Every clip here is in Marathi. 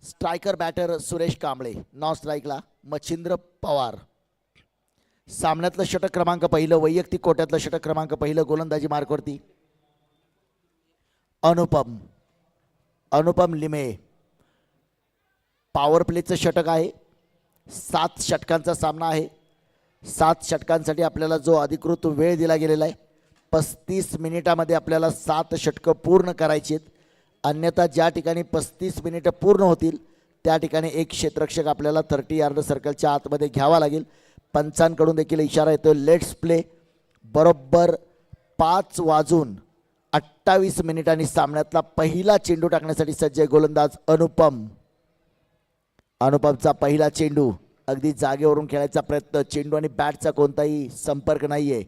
Striker batter Suresh Kamble, non स्ट्राईकला मच्छिंद्र पवार. सामन्यातलं षटक क्रमांक पहिलं, वैयक्तिक कोट्यातलं षटक क्रमांक पहिलं, गोलंदाजी मार्कवरती अनुपम लिमे. पॉवर प्लेचं षटक आहे. 7 षटकांचा सामना आहे. 7 षटकांसाठी आपल्याला जो अधिकृत वेळ दिला गेलेला आहे 35 मिनिटामध्ये आपल्याला 7 षटकं पूर्ण करायची आहेत. अन्यथा ज्या ठिकाणी 35 मिनिटं पूर्ण होतील त्या ठिकाणी एक क्षेत्ररक्षक आपल्याला 30 यार्ड सर्कलच्या आतमध्ये घ्यावा लागेल. पंचांकडून देखील इशारा येतो लेट्स प्ले. बरोबर 5:28 मिनिटांनी सामन्यातला पहिला चेंडू टाकण्यासाठी सज्ज आहे गोलंदाज अनुपमचा पहिला चेंडू. अगदी जागेवरून खेळायचा प्रयत्न, चेंडू आणि बॅटचा कोणताही संपर्क नाहीये.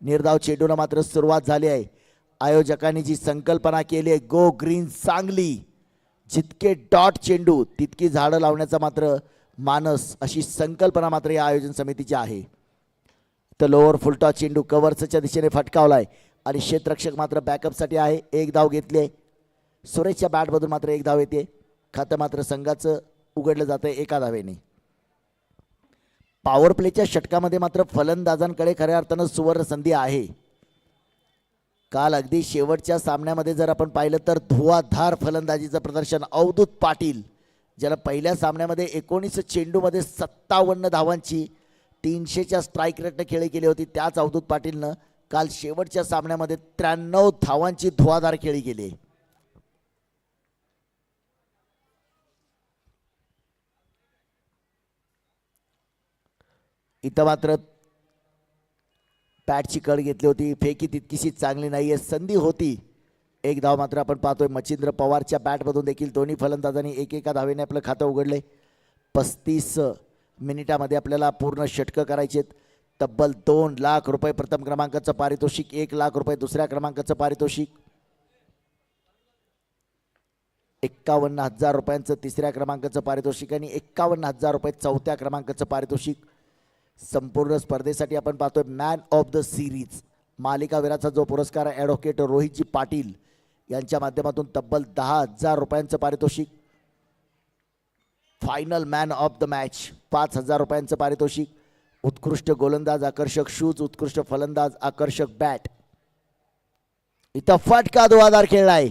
निर्धाव चेंडूला मात्र सुरुवात झाली आहे. आयोजकांनी जी संकल्पना केली आहे गो ग्रीन सांगली, जितके डॉट चेंडू तितकी झाडं लावण्याचा मात्र मानस, अशी संकल्पना मात्र या आयोजन समितीची आहे. तर लोअर फुलटॉस चेंडू कव्हर्सच्या दिशेने फटकावलाय आणि क्षेत्ररक्षक मात्र बॅकअपसाठी आहे. एक धाव घेतली आहे. सुरेशच्या बॅटमधून मात्र एक धाव येते. खातं मात्र संघाचं उघडलं जातं एका धावेने. पॉवर प्लेच्या षटकामध्ये मात्र फलंदाजांकडे खऱ्या अर्थानं सुवर्ण संधी आहे. काल अगदी शेवटच्या सामन्यामध्ये जर आपण पाहिलं तर धुवाधार फलंदाजीचं प्रदर्शन अवधूत पाटील, ज्याला पहिल्या सामन्यामध्ये 19 चेंडूमध्ये 57 धावांची 300च्या स्ट्राईक रेटनं खेळी केली होती, त्याच अवधूत पाटीलनं काल शेवटच्या सामन्यामध्ये 93 धावांची धुवाधार खेळी केली. इथं मात्र बॅटची कड घेतली होती, फेकी तितकीशी चांगली नाहीये, संधी होती. एक धाव मात्र आपण पाहतोय मच्छिंद्र पवारच्या बॅटमधून देखील दोन्ही फलंदाजांनी एकेका धावेने आपलं खातं उघडले. 35 मिनिटामध्ये आपल्याला पूर्ण षटकं करायचे. तब्बल 2 लाख रुपये प्रथम क्रमांकाचं पारितोषिक, 1 लाख रुपये दुसऱ्या क्रमांकाचं पारितोषिक, 51,000 रुपयांचं तिसऱ्या क्रमांकाचं पारितोषिक आणि 51,000 रुपये चौथ्या क्रमांकाचं पारितोषिक. संपूर्ण स्पर्धेसाठी आपण पाहतोय मॅन ऑफ द सिरीज मालिकावीराचा जो पुरस्कार आहे ॲडव्होकेट रोहितजी पाटील यांच्या माध्यमातून तब्बल 10,000 रुपयांचं पारितोषिक. Final man of the match 5,000 रुपयांचं पारितोषिक. उत्कृष्ट गोलंदाज आकर्षक शूज, उत्कृष्ट फलंदाज आकर्षक बॅट. इथं फटका धुवाधार खेळलाय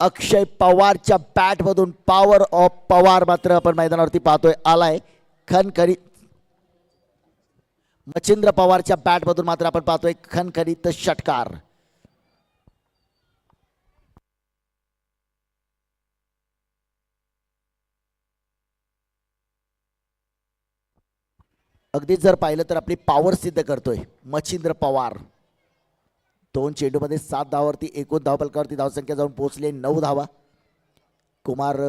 अक्षय पवारच्या बॅटमधून. पॉवर ऑफ पवार मात्र आपण मैदानावरती पाहतोय आलाय. खनखरीत मच्छिंद्र पवारच्या बॅटमधून मात्र आपण पाहतोय खनखरीत षटकार. अगदीच जर पाहिलं तर आपली पॉवर सिद्ध करतोय मच्छिंद्र पवार. 2 चेंडूमध्ये 7 धावावरती एकूण धावफलकावरती धावसंख्या जाऊन पोहोचली 9 धावा. कुमार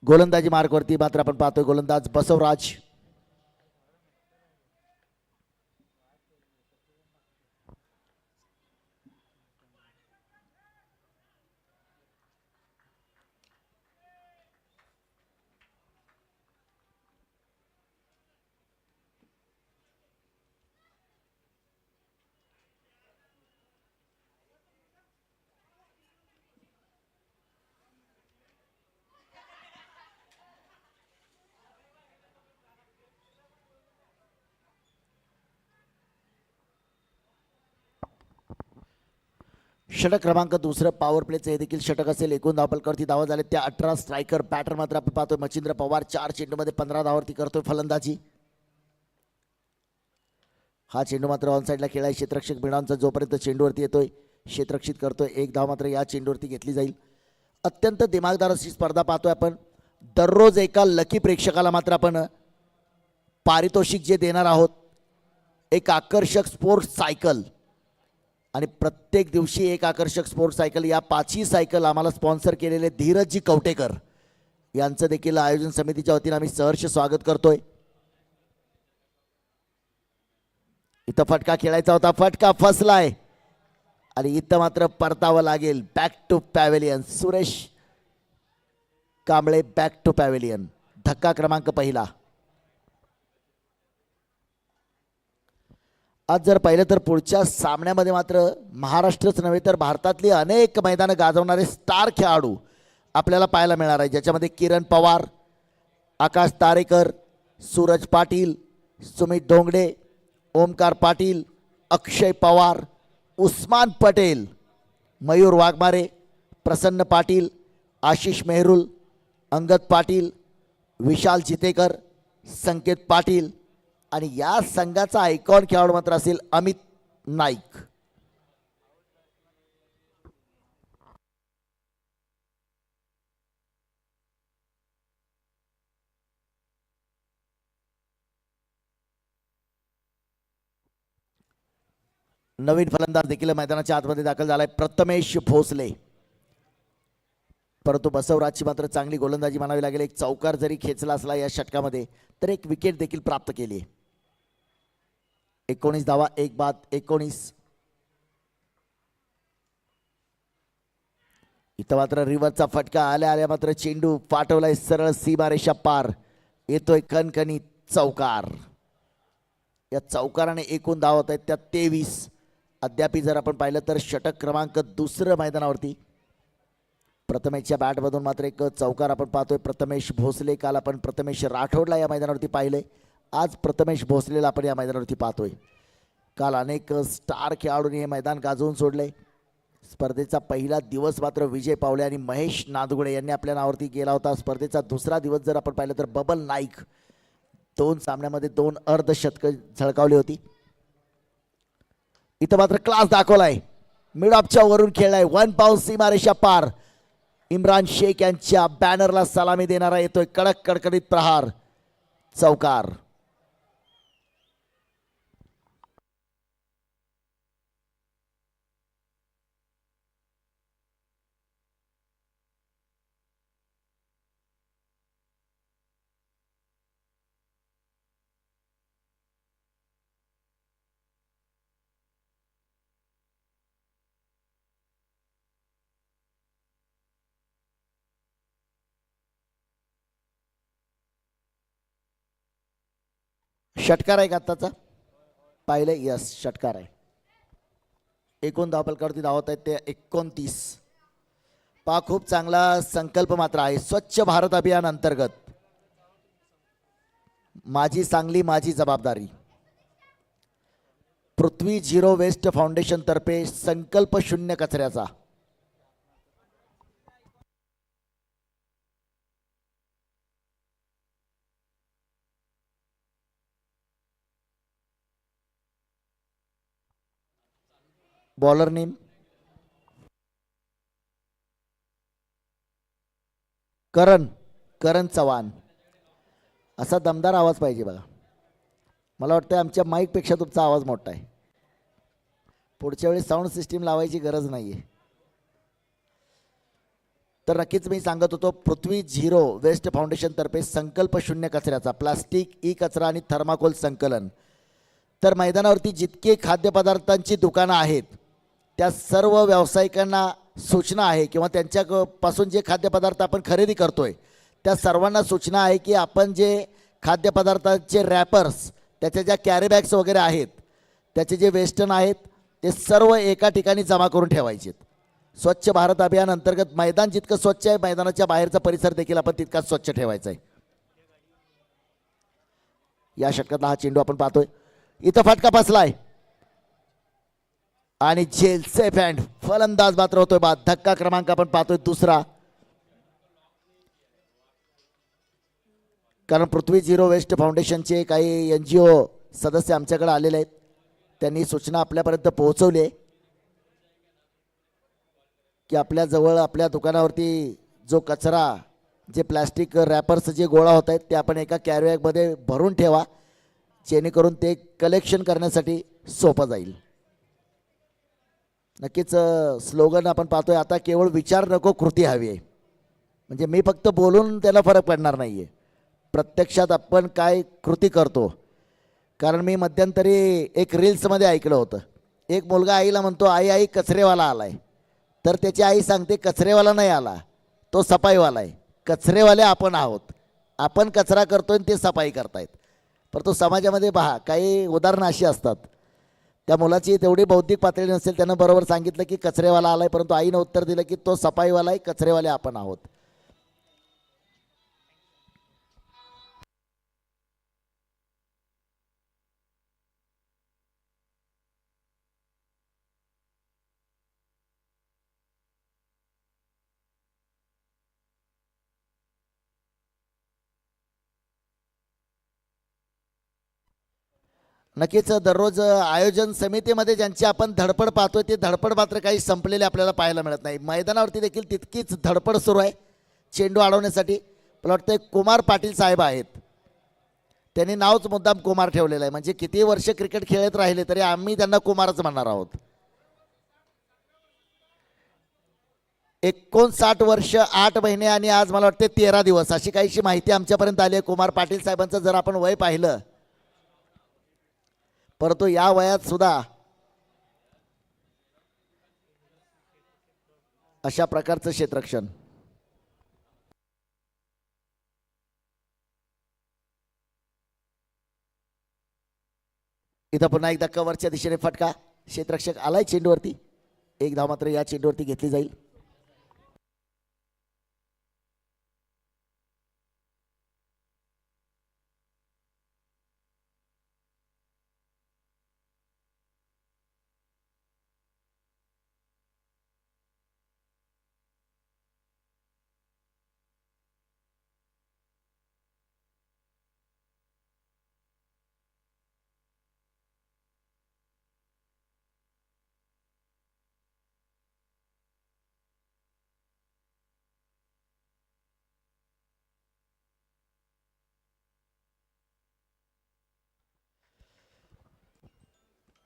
गोलंदाजी मार्कवरती मात्र आपण पाहतोय गोलंदाज बसवराज. षटक क्रमांक दुसरं पॉवर प्लेचं हे देखील षटक असेल. एकूण धावपलकावरती धावा झाले त्या 18. स्ट्रायकर बॅटर मात्र आपण पाहतोय मच्छिंद्र पवार 4 चेंडूमध्ये 15 धावावरती करतोय फलंदाजी. हा चेंडू मात्र ऑन साईडला खेळाय क्षेत्ररक्षक बिडांचा जोपर्यंत चेंडूवरती येतोय क्षेत्ररक्षित करतोय. एक धाव मात्र या चेंडूवरती घेतली जाईल. अत्यंत दिमागदार अशी स्पर्धा पाहतोय आपण. दररोज एका लकी प्रेक्षकाला मात्र आपण पारितोषिक जे देणार आहोत एक आकर्षक स्पोर्ट्स सायकल आणि प्रत्येक दिवशी एक आकर्षक स्पोर्ट्स सायकल. या 5ही सायकल आम्हाला स्पॉन्सर केलेले धीरजजी कवटेकर यांचं देखील आयोजन समितीच्या वतीने आम्ही सहर्ष स्वागत करतोय. इथं फटका खेळायचा होता, फटका फसलाय आणि इथं मात्र परतावं लागेल. Back to pavilion. Suresh Kamble back to pavilion. धक्का क्रमांक पहिला. आज जर पाहिलं तर पुढच्या सामन्यामध्ये मात्र महाराष्ट्रच नव्हे तर भारतातली अनेक मैदानं गाजवणारे स्टार खेळाडू आपल्याला पाहायला मिळणार आहे, ज्याच्यामध्ये किरण पवार, आकाश तारेकर, सूरज पाटील, सुमित ढोंगडे, ओमकार पाटील, अक्षय पवार, उस्मान पटेल, मयूर वाघमारे, प्रसन्न पाटील, आशिष मेहरुल, अंगद पाटील, विशाल चितेकर, संकेत पाटील आणि या संघाचा आयकॉन खेळाडू मात्र असेल अमित नाईक. नवीन फलंदाज देखील मैदानाच्या आतमध्ये दाखल झालाय प्रथमेश भोसले. परंतु बसवराजची मात्र चांगली गोलंदाजी मानावी लागेल. एक चौकार जरी खेचला असला या षटकामध्ये तर एक विकेट देखील प्राप्त केली. 19 धावा, एक बाद 19. इथं मात्र रिव्हरचा फटका आल्या आल्या मात्र चेंडू पाठवलाय सरळ सीमारेषा पार. येतोय कणकणी चौकार. या चौकाराने एकूण धावा होत आहेत त्या 23. अद्याप जर आपण पाहिलं तर षटक क्रमांक दुसरं मैदानावरती प्रथमेशच्या बॅटमधून मात्र एक चौकार आपण पाहतोय. प्रथमेश भोसले, काल आपण प्रथमेश राठोडला या मैदानावरती पाहिले, आज प्रथमेश भोसलेला आपण या मैदानावरती पाहतोय. काल अनेक स्टार खेळाडूंनी हे मैदान गाजवून सोडले. स्पर्धेचा पहिला दिवस मात्र विजय पावले आणि महेश नादगुडे यांनी आपल्या नावावरती गेला होता. स्पर्धेचा दुसरा दिवस जर आपण पाहिलं तर बबल नाईक 2 सामन्यामध्ये 2 अर्धशतकं झळकावली होती. इथं मात्र क्लास दाखवलाय, मिड ऑफच्या वरून खेळलाय, 1 पाऊंड सीमारेषा पार. इम्रान शेख यांच्या बॅनरला सलामी देणारा येतोय कडक कडकडीत प्रहार चौकार. षटकार आहे का आत्ताचा? पाहिलं, यस षटकार आहे. एकूण धावपलकावरती धावत आहेत ते 29. पहा, खूप चांगला संकल्प मात्र आहे. स्वच्छ भारत अभियान अंतर्गत माझी सांगली माझी जबाबदारी, पृथ्वी झिरो वेस्ट फाउंडेशन तर्फे संकल्प शून्य कचऱ्याचा बॉलर नेम करण चव्हाण. असा दमदार आवाज पाहिजे बघा. मला वाटतं आमच्या माईकपेक्षा तुमचा आवाज मोठा आहे. पुढच्या वेळी साऊंड सिस्टीम लावायची गरज नाही आहे. तर नक्कीच मी सांगत होतो पृथ्वी झिरो वेस्ट फाउंडेशनतर्फे संकल्प शून्य कचऱ्याचा प्लास्टिक ई कचरा आणि थर्माकोल संकलन. तर मैदानावरती जितके खाद्यपदार्थांची दुकानं आहेत त्या सर्व व्यावसायिकांना सूचना आहे किंवा त्यांच्यापासून जे खाद्यपदार्थ आपण खरेदी करतोय त्या सर्वांना सूचना आहे की आपण जे खाद्यपदार्थांचे रॅपर्स त्याच्या ज्या कॅरी बॅग्स वगैरे आहेत त्याचे जे वेस्टर्न आहेत ते सर्व एका ठिकाणी जमा करून ठेवायचे. स्वच्छ भारत अभियान अंतर्गत मैदान जितकं स्वच्छ आहे मैदानाच्या बाहेरचा परिसर देखील आपण तितकाच स्वच्छ ठेवायचा आहे. या षटकातला हा चेंडू आपण पाहतोय इथं फटका बसलाय आणि झेल सेफ हँड फलंदाज मात्र होतोय बाद. धक्का क्रमांक आपण पाहतोय दुसरा. कारण पृथ्वी झिरो वेस्ट फाउंडेशनचे काही NGO सदस्य आमच्याकडे आलेले आहेत त्यांनी सूचना आपल्यापर्यंत पोहोचवली आहे की आपल्या जवळ आपल्या दुकानावरती जो कचरा जे प्लॅस्टिक रॅपर्स जे गोळा होत आहेत ते आपण एका कॅरीबॅगमध्ये भरून ठेवा जेणेकरून ते कलेक्शन करण्यासाठी सोपं जाईल. नक्कीच स्लोगन आपण पाहतोय आता केवळ विचार नको कृती हवी आहे. म्हणजे मी फक्त बोलून त्याला फरक पडणार नाही आहे प्रत्यक्षात आपण काय कृती करतो. कारण मी मध्यंतरी एक रील्समध्ये ऐकलं होतं एक मुलगा आईला म्हणतो आई आई कचरेवाला आलाय तर त्याची आई सांगते कचरेवाला नाही आला तो सफाईवाला आहे. कचरेवाले आपण आहोत आपण कचरा करतोय आणि ते सफाई करतायत. परंतु समाजामध्ये पहा काही उदाहरणं अशी असतात त्या मुलाची तेवढी बौद्धिक पातळी नसेल त्यानं बरोबर सांगितलं की कचरेवाला आलाय परंतु आईनं उत्तर दिलं की तो सफाईवाला आहे कचरेवाले आपण आहोत. नक्कीच दररोज आयोजन समितीमध्ये ज्यांची आपण धडपड पाहतोय ते धडपड मात्र काही संपलेले आपल्याला पाहायला मिळत नाही. मैदानावरती देखील तितकीच धडपड सुरू आहे चेंडू अडवण्यासाठी. मला वाटतं कुमार पाटील साहेब आहेत त्यांनी नावच मुद्दाम कुमार ठेवलेलं आहे म्हणजे किती वर्ष क्रिकेट खेळत राहिले तरी आम्ही त्यांना कुमारच म्हणणार आहोत. 59 वर्ष 8 महिने आणि आज मला वाटते 13 दिवस अशी काहीशी माहिती आमच्यापर्यंत आली आहे कुमार पाटील साहेबांचं. जर आपण वय पाहिलं परंतु या वयात सुद्धा अशा प्रकारचं क्षेत्ररक्षण. इथं पुन्हा एकदा कव्हरच्या दिशेने फटका क्षेत्ररक्षक आलाय चेंडूवरती. एक धाव मात्र या चेंडूवरती घेतली जाईल.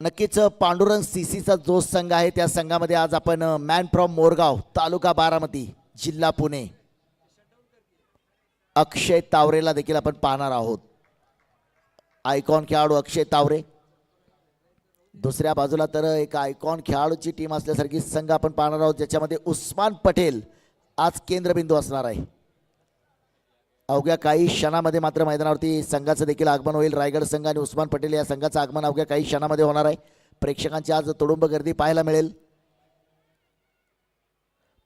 नक्कीच पांडुरंग CCचा जो संघ आहे त्या संघामध्ये आज आपण मॅन फ्रॉम मोरगाव तालुका बारामती जिल्हा पुणे अक्षय तावरेला देखील आपण पाहणार आहोत. आयकॉन खेळाडू अक्षय तावरे. दुसऱ्या बाजूला तर एक आयकॉन खेळाडूची टीम असल्यासारखी संघ आपण पाहणार आहोत ज्याच्यामध्ये उस्मान पटेल आज केंद्रबिंदू असणार आहे. अवघ्या काही क्षणामध्ये मात्र मैदानावरती संघाचं देखील आगमन होईल. रायगड संघ आणि उस्मान पटेल या संघाचं आगमन अवघ्या काही क्षणामध्ये होणार आहे. प्रेक्षकांची आज तुडुंब गर्दी पाहायला मिळेल.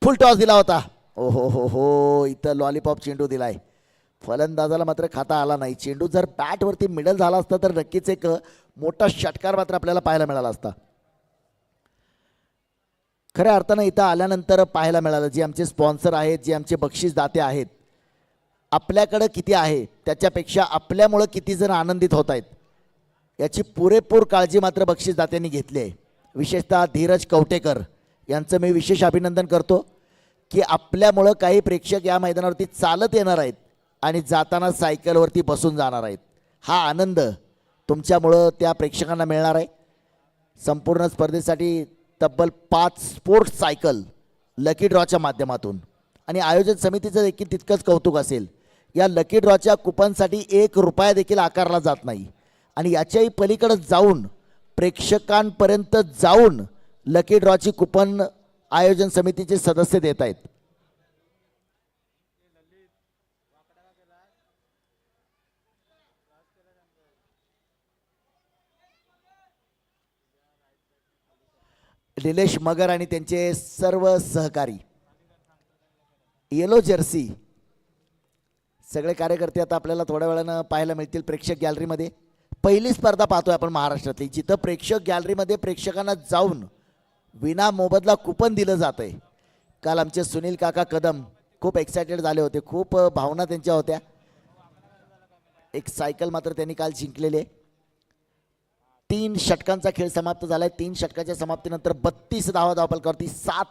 फुल टॉस दिला होता. ओ हो हो हो इथं लॉलीपॉप चेंडू दिलाय. फलंदाजाला मात्र खाता आला नाही. चेंडू जर बॅटवरती मिडल झाला असता तर नक्कीच एक मोठा षटकार मात्र आपल्याला पाहायला मिळाला असता. खऱ्या अर्थानं इथं आल्यानंतर पाहायला मिळालं जे आमचे स्पॉन्सर आहेत जे आमचे बक्षीसदाते आहेत आपल्याकडं किती आहे त्याच्यापेक्षा आपल्यामुळं किती जण आनंदित होत आहेत याची पुरेपूर काळजी मात्र बक्षीसदात्यांनी घेतली आहे. विशेषतः धीरज कवटेकर यांचं मी विशेष अभिनंदन करतो की आपल्यामुळं काही प्रेक्षक या मैदानावरती चालत येणार आहेत आणि जाताना सायकलवरती बसून जाणार आहेत. हा आनंद तुमच्यामुळं त्या प्रेक्षकांना मिळणार आहे. संपूर्ण स्पर्धेसाठी तब्बल 5 स्पोर्ट्स सायकल लकी ड्रॉच्या माध्यमातून आणि आयोजन समितीचं देखील तितकंच कौतुक असेल. या लकी ड्रॉच्या कुपनसाठी 1 रुपया देखील आकारला जात नाही आणि याच्याही पलीकडे जाऊन प्रेक्षकांपर्यंत जाऊन लकी ड्रॉची कुपन आयोजन समितीचे सदस्य देत आहेत. निलेश मगर आणि त्यांचे सर्व सहकारी येलो जर्सी सगळे कार्यकर्ते आता आपल्याला थोड्या वेळानं पाहायला मिळतील प्रेक्षक गॅलरीमध्ये. पहिली स्पर्धा पाहतोय आपण महाराष्ट्रातली, जिथं प्रेक्षक गॅलरीमध्ये प्रेक्षकांना जाऊन विना मोबदला कुपन दिलं जात आहे. काल आमचे सुनील काका कदम खूप एक्सायटेड झाले होते, खूप भावना त्यांच्या होत्या. एक सायकल मात्र त्यांनी काल जिंकलेली आहे. 3 षटकांचा खेळ समाप्त झालाय. 3 षटकाच्या समाप्तीनंतर 32 धावा धावफलकावरती 7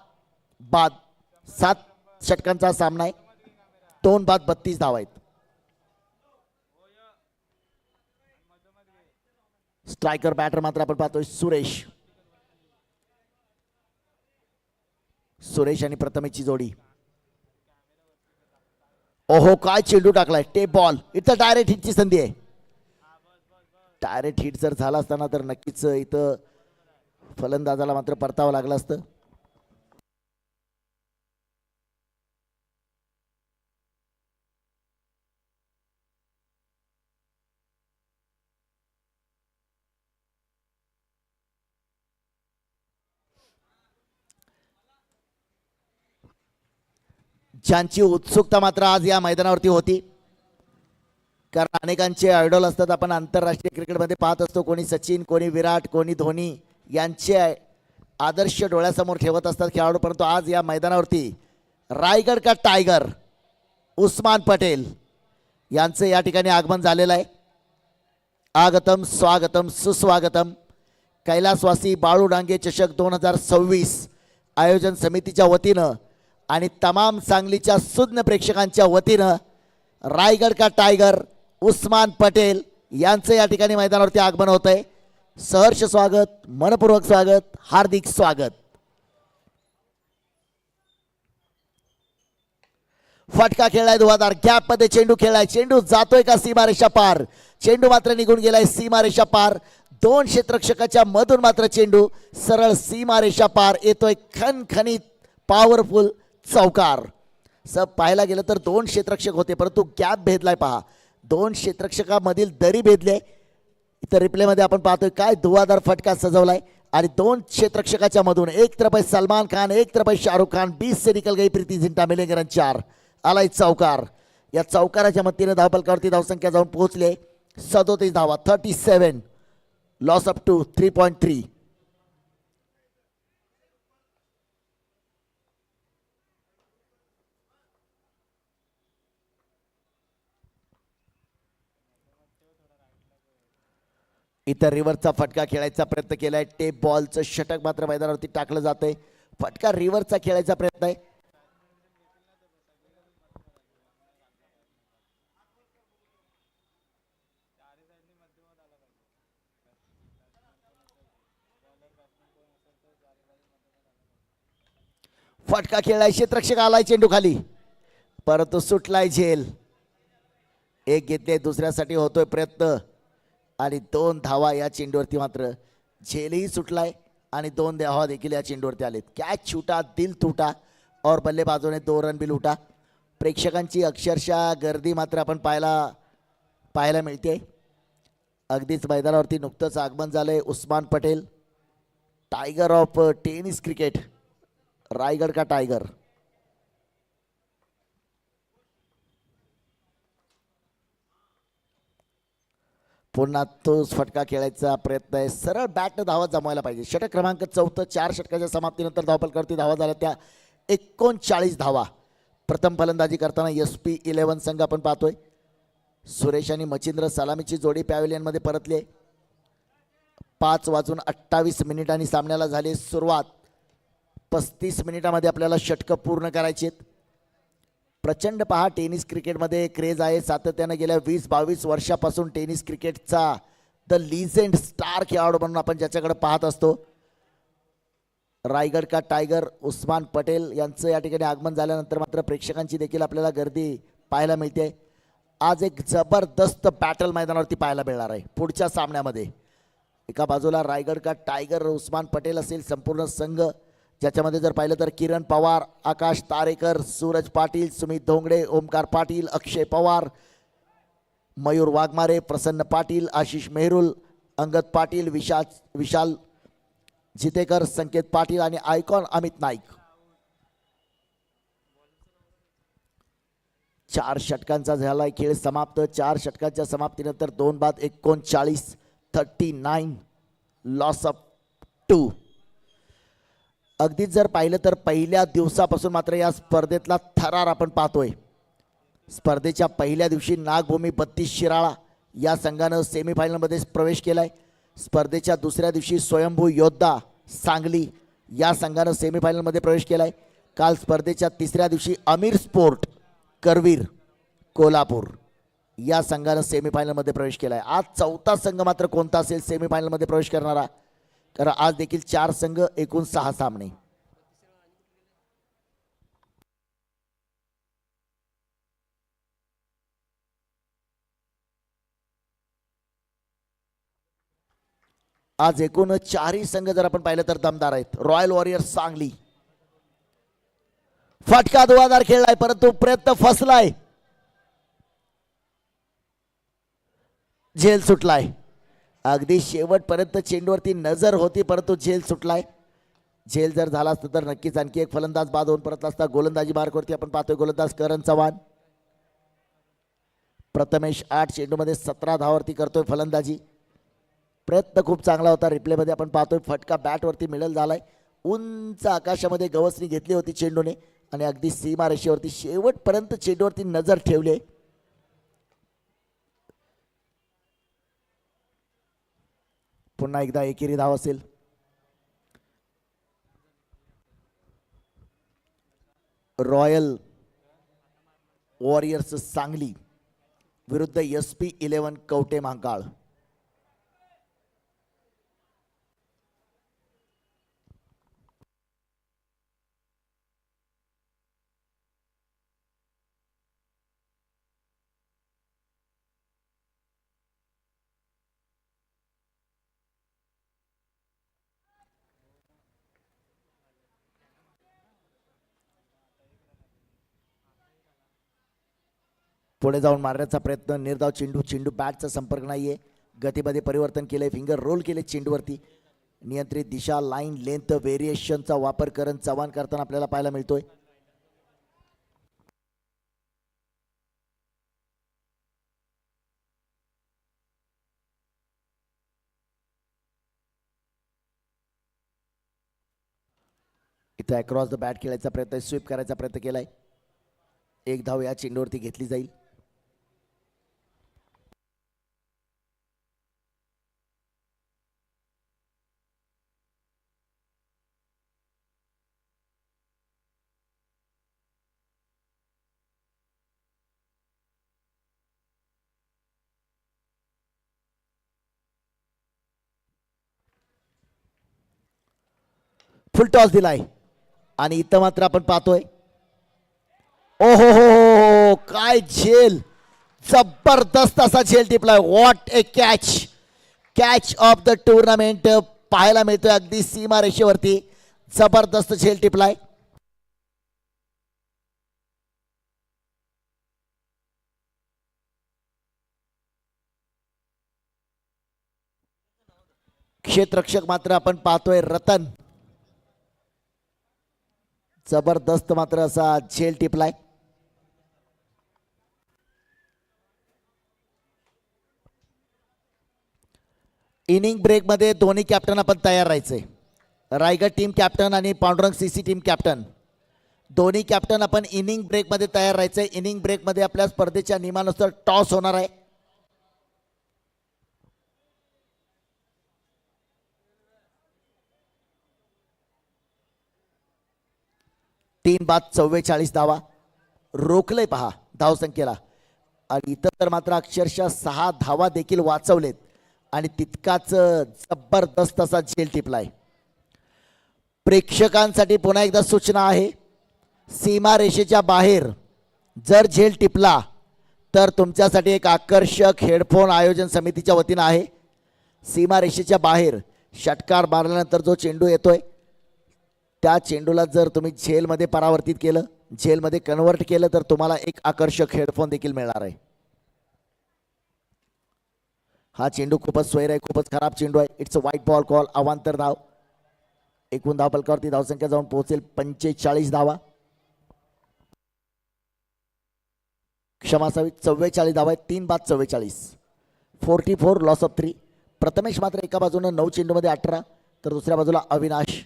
षटकांचा सामना आहे. 2 बाद 32 धावा आहेत. स्ट्रायकर बॅटर मात्र आपण पाहतोय सुरेश आणि प्रथमेशची जोडी. ओहो काय चेंडू टाकलाय, टेप बॉल. इथं डायरेक्ट हिटची संधी आहे. डायरेक्ट हिट जर झाला असताना तर नक्कीच इथं फलंदाजाला मात्र परतावं लागलं असतं. ज्यांची उत्सुकता मात्र आज या मैदानावरती होती, कारण अनेकांचे आयडॉल असतात. आपण आंतरराष्ट्रीय क्रिकेटमध्ये पाहत असतो, कोणी सचिन, कोणी विराट, कोणी धोनी यांचे आदर्श डोळ्यासमोर ठेवत असतात खेळाडू. परंतु आज या मैदानावरती रायगड का टायगर उस्मान पटेल यांचं या ठिकाणी आगमन झालेलं आहे. आगतम स्वागतम सुस्वागतम. कैलासवासी बाळू डांगे चषक 2026 आयोजन समितीच्या वतीनं आणि तमाम सांगलीच्या सुज्ञ प्रेक्षकांच्या वतीनं रायगड का टायगर उस्मान पटेल यांचं या ठिकाणी मैदानावरती आगमन होत आहे. सहर्ष स्वागत, मनपूर्वक स्वागत, हार्दिक स्वागत. फटका खेळलाय धुवाधार, गॅप मध्ये चेंडू खेळलाय. चेंडू जातोय का सीमारेषा पार? चेंडू मात्र निघून गेलाय सीमारेषा पार. 2 क्षेत्ररक्षकाच्या मधून मात्र चेंडू सरळ सीमारेषा पार येतोय. खणखणीत पॉवरफुल चौकार. सब पाहायला गेलं तर 2 क्षेत्ररक्षक होते, परंतु गॅप भेदलाय. पहा 2 क्षेत्ररक्षकामधील दरी भेदले. इतर रिप्लेमध्ये आपण पाहतोय काय धुवाधार फटका सजवलाय आणि 2 क्षेत्ररक्षकाच्या मधून एक तरफ सलमान खान, एक तरफ शाहरुख खान. 20 से निकल गई प्रीति झिंटा, मिलेंगे रन 4. आलाय चौकार. या चौकाराच्या मदतीने धावफलकावरती धावसंख्या जाऊन पोहोचले 37 धावा. 37 लॉस अप टू 3.3. इतर रिव्हरचा फटका खेळायचा प्रयत्न केलाय. टेप बॉलचं षटक मात्र मैदानावरती टाकलं जातंय. फटका रिव्हरचा खेळायचा प्रयत्न आहे. फटका खेळलाय, क्षेत्ररक्षक आलाय चेंडू खाली, परंतु सुटलाय झेल. एक घेतले, दुसऱ्यासाठी होतोय प्रयत्न आणि 2 धावा या चेंडूवरती. मात्र झेलही सुटलाय आणि 2 धावा देखील या चेंडूवरती आलेत. कॅच छूटा, दिल टूटा और बल्लेबाजोने 2 रन भी लूटा. प्रेक्षकांची अक्षरशः गर्दी मात्र आपण पाहायला मिळते. अगदीच मैदानावरती नुकतंच आगमन झालंय Usman Patel, tiger of tennis cricket, Raigad का टायगर. पुन्हा तोच फटका खेळायचा प्रयत्न आहे. सरळ बॅट धावा जमवायला पाहिजे. षटक क्रमांक 4. 4 षटकाच्या समाप्तीनंतर धावफलकावरती धावा झाल्या त्या 39 धावा. प्रथम फलंदाजी करताना SP11 संघ आपण पाहतोय. सुरेश आणि मचिंद्र सलामीची जोडी पॅव्हिलियनमध्ये परतली. 5:28 सामन्याला झाली सुरुवात. 35 मिनिटामध्ये आपल्याला षटकं पूर्ण करायची आहेत. प्रचंड पहा टेनिस क्रिकेटमध्ये क्रेज आहे सातत्याने. गेल्या 20-22 वर्षापासून टेनिस क्रिकेटचा द लिजेंड स्टार खेळाडू म्हणून आपण ज्याच्याकडे पाहत असतो रायगड का टायगर उस्मान पटेल यांचं या ठिकाणी आगमन झाल्यानंतर मात्र प्रेक्षकांची देखील आपल्याला गर्दी पाहायला मिळते. आज एक जबरदस्त बॅटल मैदानावरती पाहायला मिळणार आहे. पुढच्या सामन्यामध्ये एका बाजूला रायगड का टायगर उस्मान पटेल असेल संपूर्ण संघ, ज्याच्यामध्ये जर पाहिलं तर किरण पवार, आकाश तारेकर, सूरज पाटील, सुमित धोंगडे, ओमकार पाटील, अक्षय पवार, मयूर वाघमारे, प्रसन्न पाटील, आशिष मेहरुल, अंगद पाटील, विशाल जितेकर, संकेत पाटील आणि आयकॉन अमित नाईक. 4 षटकांचा झालाय खेळ समाप्त. 4 षटकांच्या समाप्तीनंतर 2 बाद 39, 39 लॉस ऑफ 2. अगदीच जर पाहिलं तर पहिल्या दिवसापासून मात्र या स्पर्धेतला थरार आपण पाहतोय. स्पर्धेच्या पहिल्या दिवशी नागभूमी 32 शिराळा या संघानं सेमीफायनलमध्ये प्रवेश केलाय. स्पर्धेच्या दुसऱ्या दिवशी स्वयंभू योद्धा सांगली या संघानं सेमीफायनलमध्ये प्रवेश केलाय. काल स्पर्धेच्या तिसऱ्या दिवशी अमीर स्पोर्ट करवीर कोल्हापूर या संघानं सेमीफायनलमध्ये प्रवेश केलाय. आज चौथा संघ मात्र कोणता असेल सेमीफायनलमध्ये प्रवेश करणारा, तर आज देखील 4 संघ, एकूण 6 सामने. आज एकूण 4ही संघ जर आपण पाहिलं तर दमदार आहेत. रॉयल वॉरियर्स सांगली, फटका धुवाधार खेळलाय परंतु प्रयत्न फसलाय, झेल सुटलाय. अगदी शेवटपर्यंत चेंडूवरती नजर होती परंतु झेल सुटलाय. झेल जर झाला असता तर नक्कीच आणखी एक फलंदाज बाद होऊन परतला असता. गोलंदाजी मार्कवरती आपण पाहतोय गोलंदाज करण चव्हाण. प्रथमेश 8 चेंडूमध्ये 17 धावावरती करतोय फलंदाजी. प्रयत्न खूप चांगला होता. रिप्लेमध्ये आपण पाहतोय फटका बॅटवरती मिळेल झालाय. उंच आकाशामध्ये गवसणी घेतली होती चेंडूने आणि अगदी सीमा रेषेवरती शेवटपर्यंत चेंडूवरती नजर ठेवली. पुन्हा एकदा एकेरी धाव असेल. रॉयल वॉरियर्स सांगली विरुद्ध SP11 कवटे महाकाळ. पुढे जाऊन मारण्याचा प्रयत्न, निर्धाव चेंडू, चेंडू बॅटचा संपर्क नाहीये. गतीमध्ये परिवर्तन केलंय, फिंगर रोल केले चेंडूवरती. नियंत्रित दिशा, लाईन लेंथ व्हेरिएशनचा वापर करण चव्हाण करताना आपल्याला पाहायला मिळतोय. इथे अक्रॉस द बॅट खेळायचा प्रयत्न, स्वीप करायचा प्रयत्न केलाय. 1 धाव या चेंडूवरती घेतली जाईल. फुल टॉस दिलाय आणि इथं मात्र आपण पाहतोय ओहो हो काय झेल, जबरदस्त असा झेल टिपलाय. What a catch, catch of the tournament पाहायला मिळतोय. अगदी सीमा रेषेवरती जबरदस्त झेल टिपलाय. क्षेत्ररक्षक मात्र आपण पाहतोय रतन, जबरदस्त मात्र असा झेल टिपलाय. इनिंग ब्रेक मध्ये दोन्ही कॅप्टन आपण तयार राहायचे. रायगड टीम कॅप्टन आणि पांडुरंग CC टीम कॅप्टन, दोन्ही कॅप्टन आपण इनिंग ब्रेक मध्ये तयार राहायचे. इनिंग ब्रेक मध्ये आपल्या स्पर्धेच्या नियमानुसार टॉस होणार आहे. तीन बाद 44 धावा रोखले पहा धावसंख्येला. आणि इतर तर मात्र अक्षरशः 6 धावा देखील वाचवलेत आणि तितकाच जबरदस्त असा झेल टिपलाय. प्रेक्षकांसाठी पुन्हा एकदा सूचना आहे, सीमा रेषेच्या बाहेर जर झेल टिपला तर तुमच्यासाठी एक आकर्षक हेडफोन आयोजन समितीच्या वतीनं आहे. सीमा रेषेच्या बाहेर षटकार मारल्यानंतर जो चेंडू येतोय त्या चेंडूला जर तुम्ही झेलमध्ये परावर्तित केलं, झेलमध्ये कन्वर्ट केलं तर तुम्हाला एक आकर्षक हेडफोन देखील मिळणार आहे. हा चेंडू खूपच स्वैर आहे, खूपच खराब चेंडू आहे. इट्स अ वाईट बॉल कॉल. अवांतर धाव. एकूण धावफलकावरती धावसंख्या जाऊन पोहोचेल 45 धावा. क्षमा असावी, 44 धावा आहेत. 3 बाद 44. 44 लॉस ऑफ 3. प्रथमेश मात्र एका बाजूनं 9 चेंडूमध्ये 18 तर दुसऱ्या बाजूला अविनाश.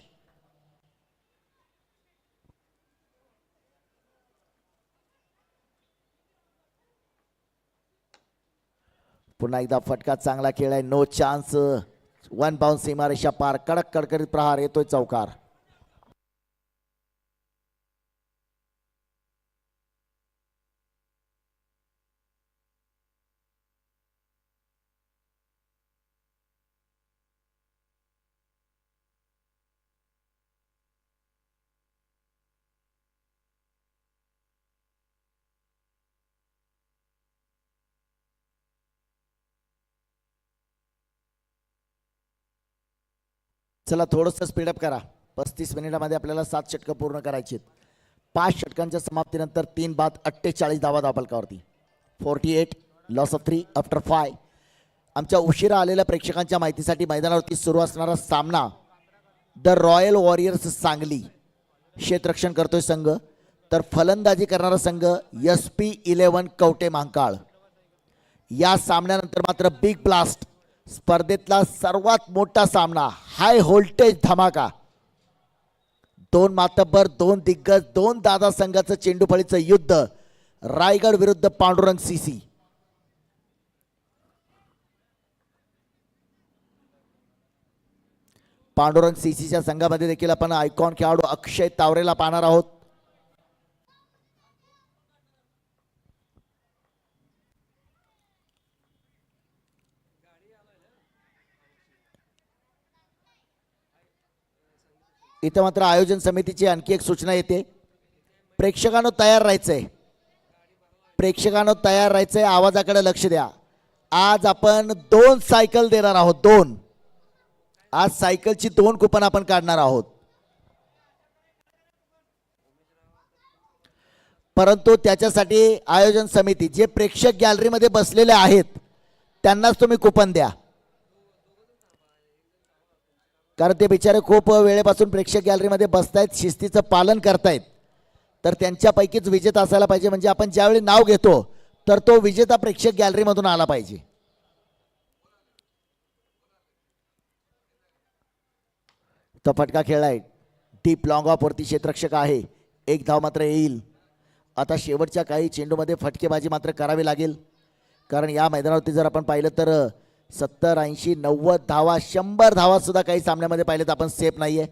पुन्हा एकदा फटका चांगला खेळ आहे. No chance. 1 बाउंस. सीमारेषा पार. कडक कडकडीत प्रहार येतोय चौकार. चला थोडंसं स्पीडअप करा. 35 मिनिटामध्ये आपल्याला 7 षटकं पूर्ण करायची आहेत. 5 षटकांच्या समाप्तीनंतर 3 बाद 48 धावा धावफलकावरती. 48 लॉस ऑफ 3 आफ्टर 5. आमच्या उशिरा आलेल्या प्रेक्षकांच्या माहितीसाठी मैदानावरती सुरू असणारा सामना द रॉयल वॉरियर्स सांगली क्षेत्ररक्षण करतोय संघ, तर फलंदाजी करणारा संघ SP11 कवटे महांकाळ. या सामन्यानंतर मात्र बिग ब्लास्ट, स्पर्धेतला सर्वात मोठा सामना, हाय व्होल्टेज धमाका. 2 मातब्बर, 2 दिग्गज, 2 दादा संघाचं चेंडूफळीचं युद्ध. रायगड विरुद्ध पांडुरंग सीसी. पांडुरंग सीसीच्या संघामध्ये देखील आपण आयकॉन खेळाडू अक्षय तावरेला पाहणार आहोत. इथं मात्र आयोजन समितीची आणखी एक सूचना येते. प्रेक्षकांनो तयार राहायचंय, प्रेक्षकांनो तयार राहायचंय. आवाजाकडे लक्ष द्या. आज आपण 2 सायकल देणार आहोत. 2 आज सायकलची 2 कुपन आपण काढणार आहोत. परंतु त्याच्यासाठी आयोजन समिती, जे प्रेक्षक गॅलरीमध्ये बसलेले आहेत त्यांनाच तुम्ही कुपन द्या, कारण ते बिचारे खूप वेळेपासून प्रेक्षक गॅलरीमध्ये बसतायत, शिस्तीचं पालन करतायत. तर त्यांच्यापैकीच विजेता असायला पाहिजे. म्हणजे आपण ज्यावेळी नाव घेतो तर तो विजेता प्रेक्षक गॅलरीमधून आला पाहिजे. तो फटका खेळलाय. डीप लॉंग ऑफ वरती क्षेत्ररक्षक आहे. 1 धाव मात्र येईल. आता शेवटच्या काही चेंडूमध्ये फटकेबाजी मात्र करावी लागेल, कारण या मैदानावरती जर आपण पाहिलं तर 70, 80, 90 धावा, 100 धावा सुद्धा काही सामन्यामध्ये पाहिलं तर आपण सेफ नाहीये.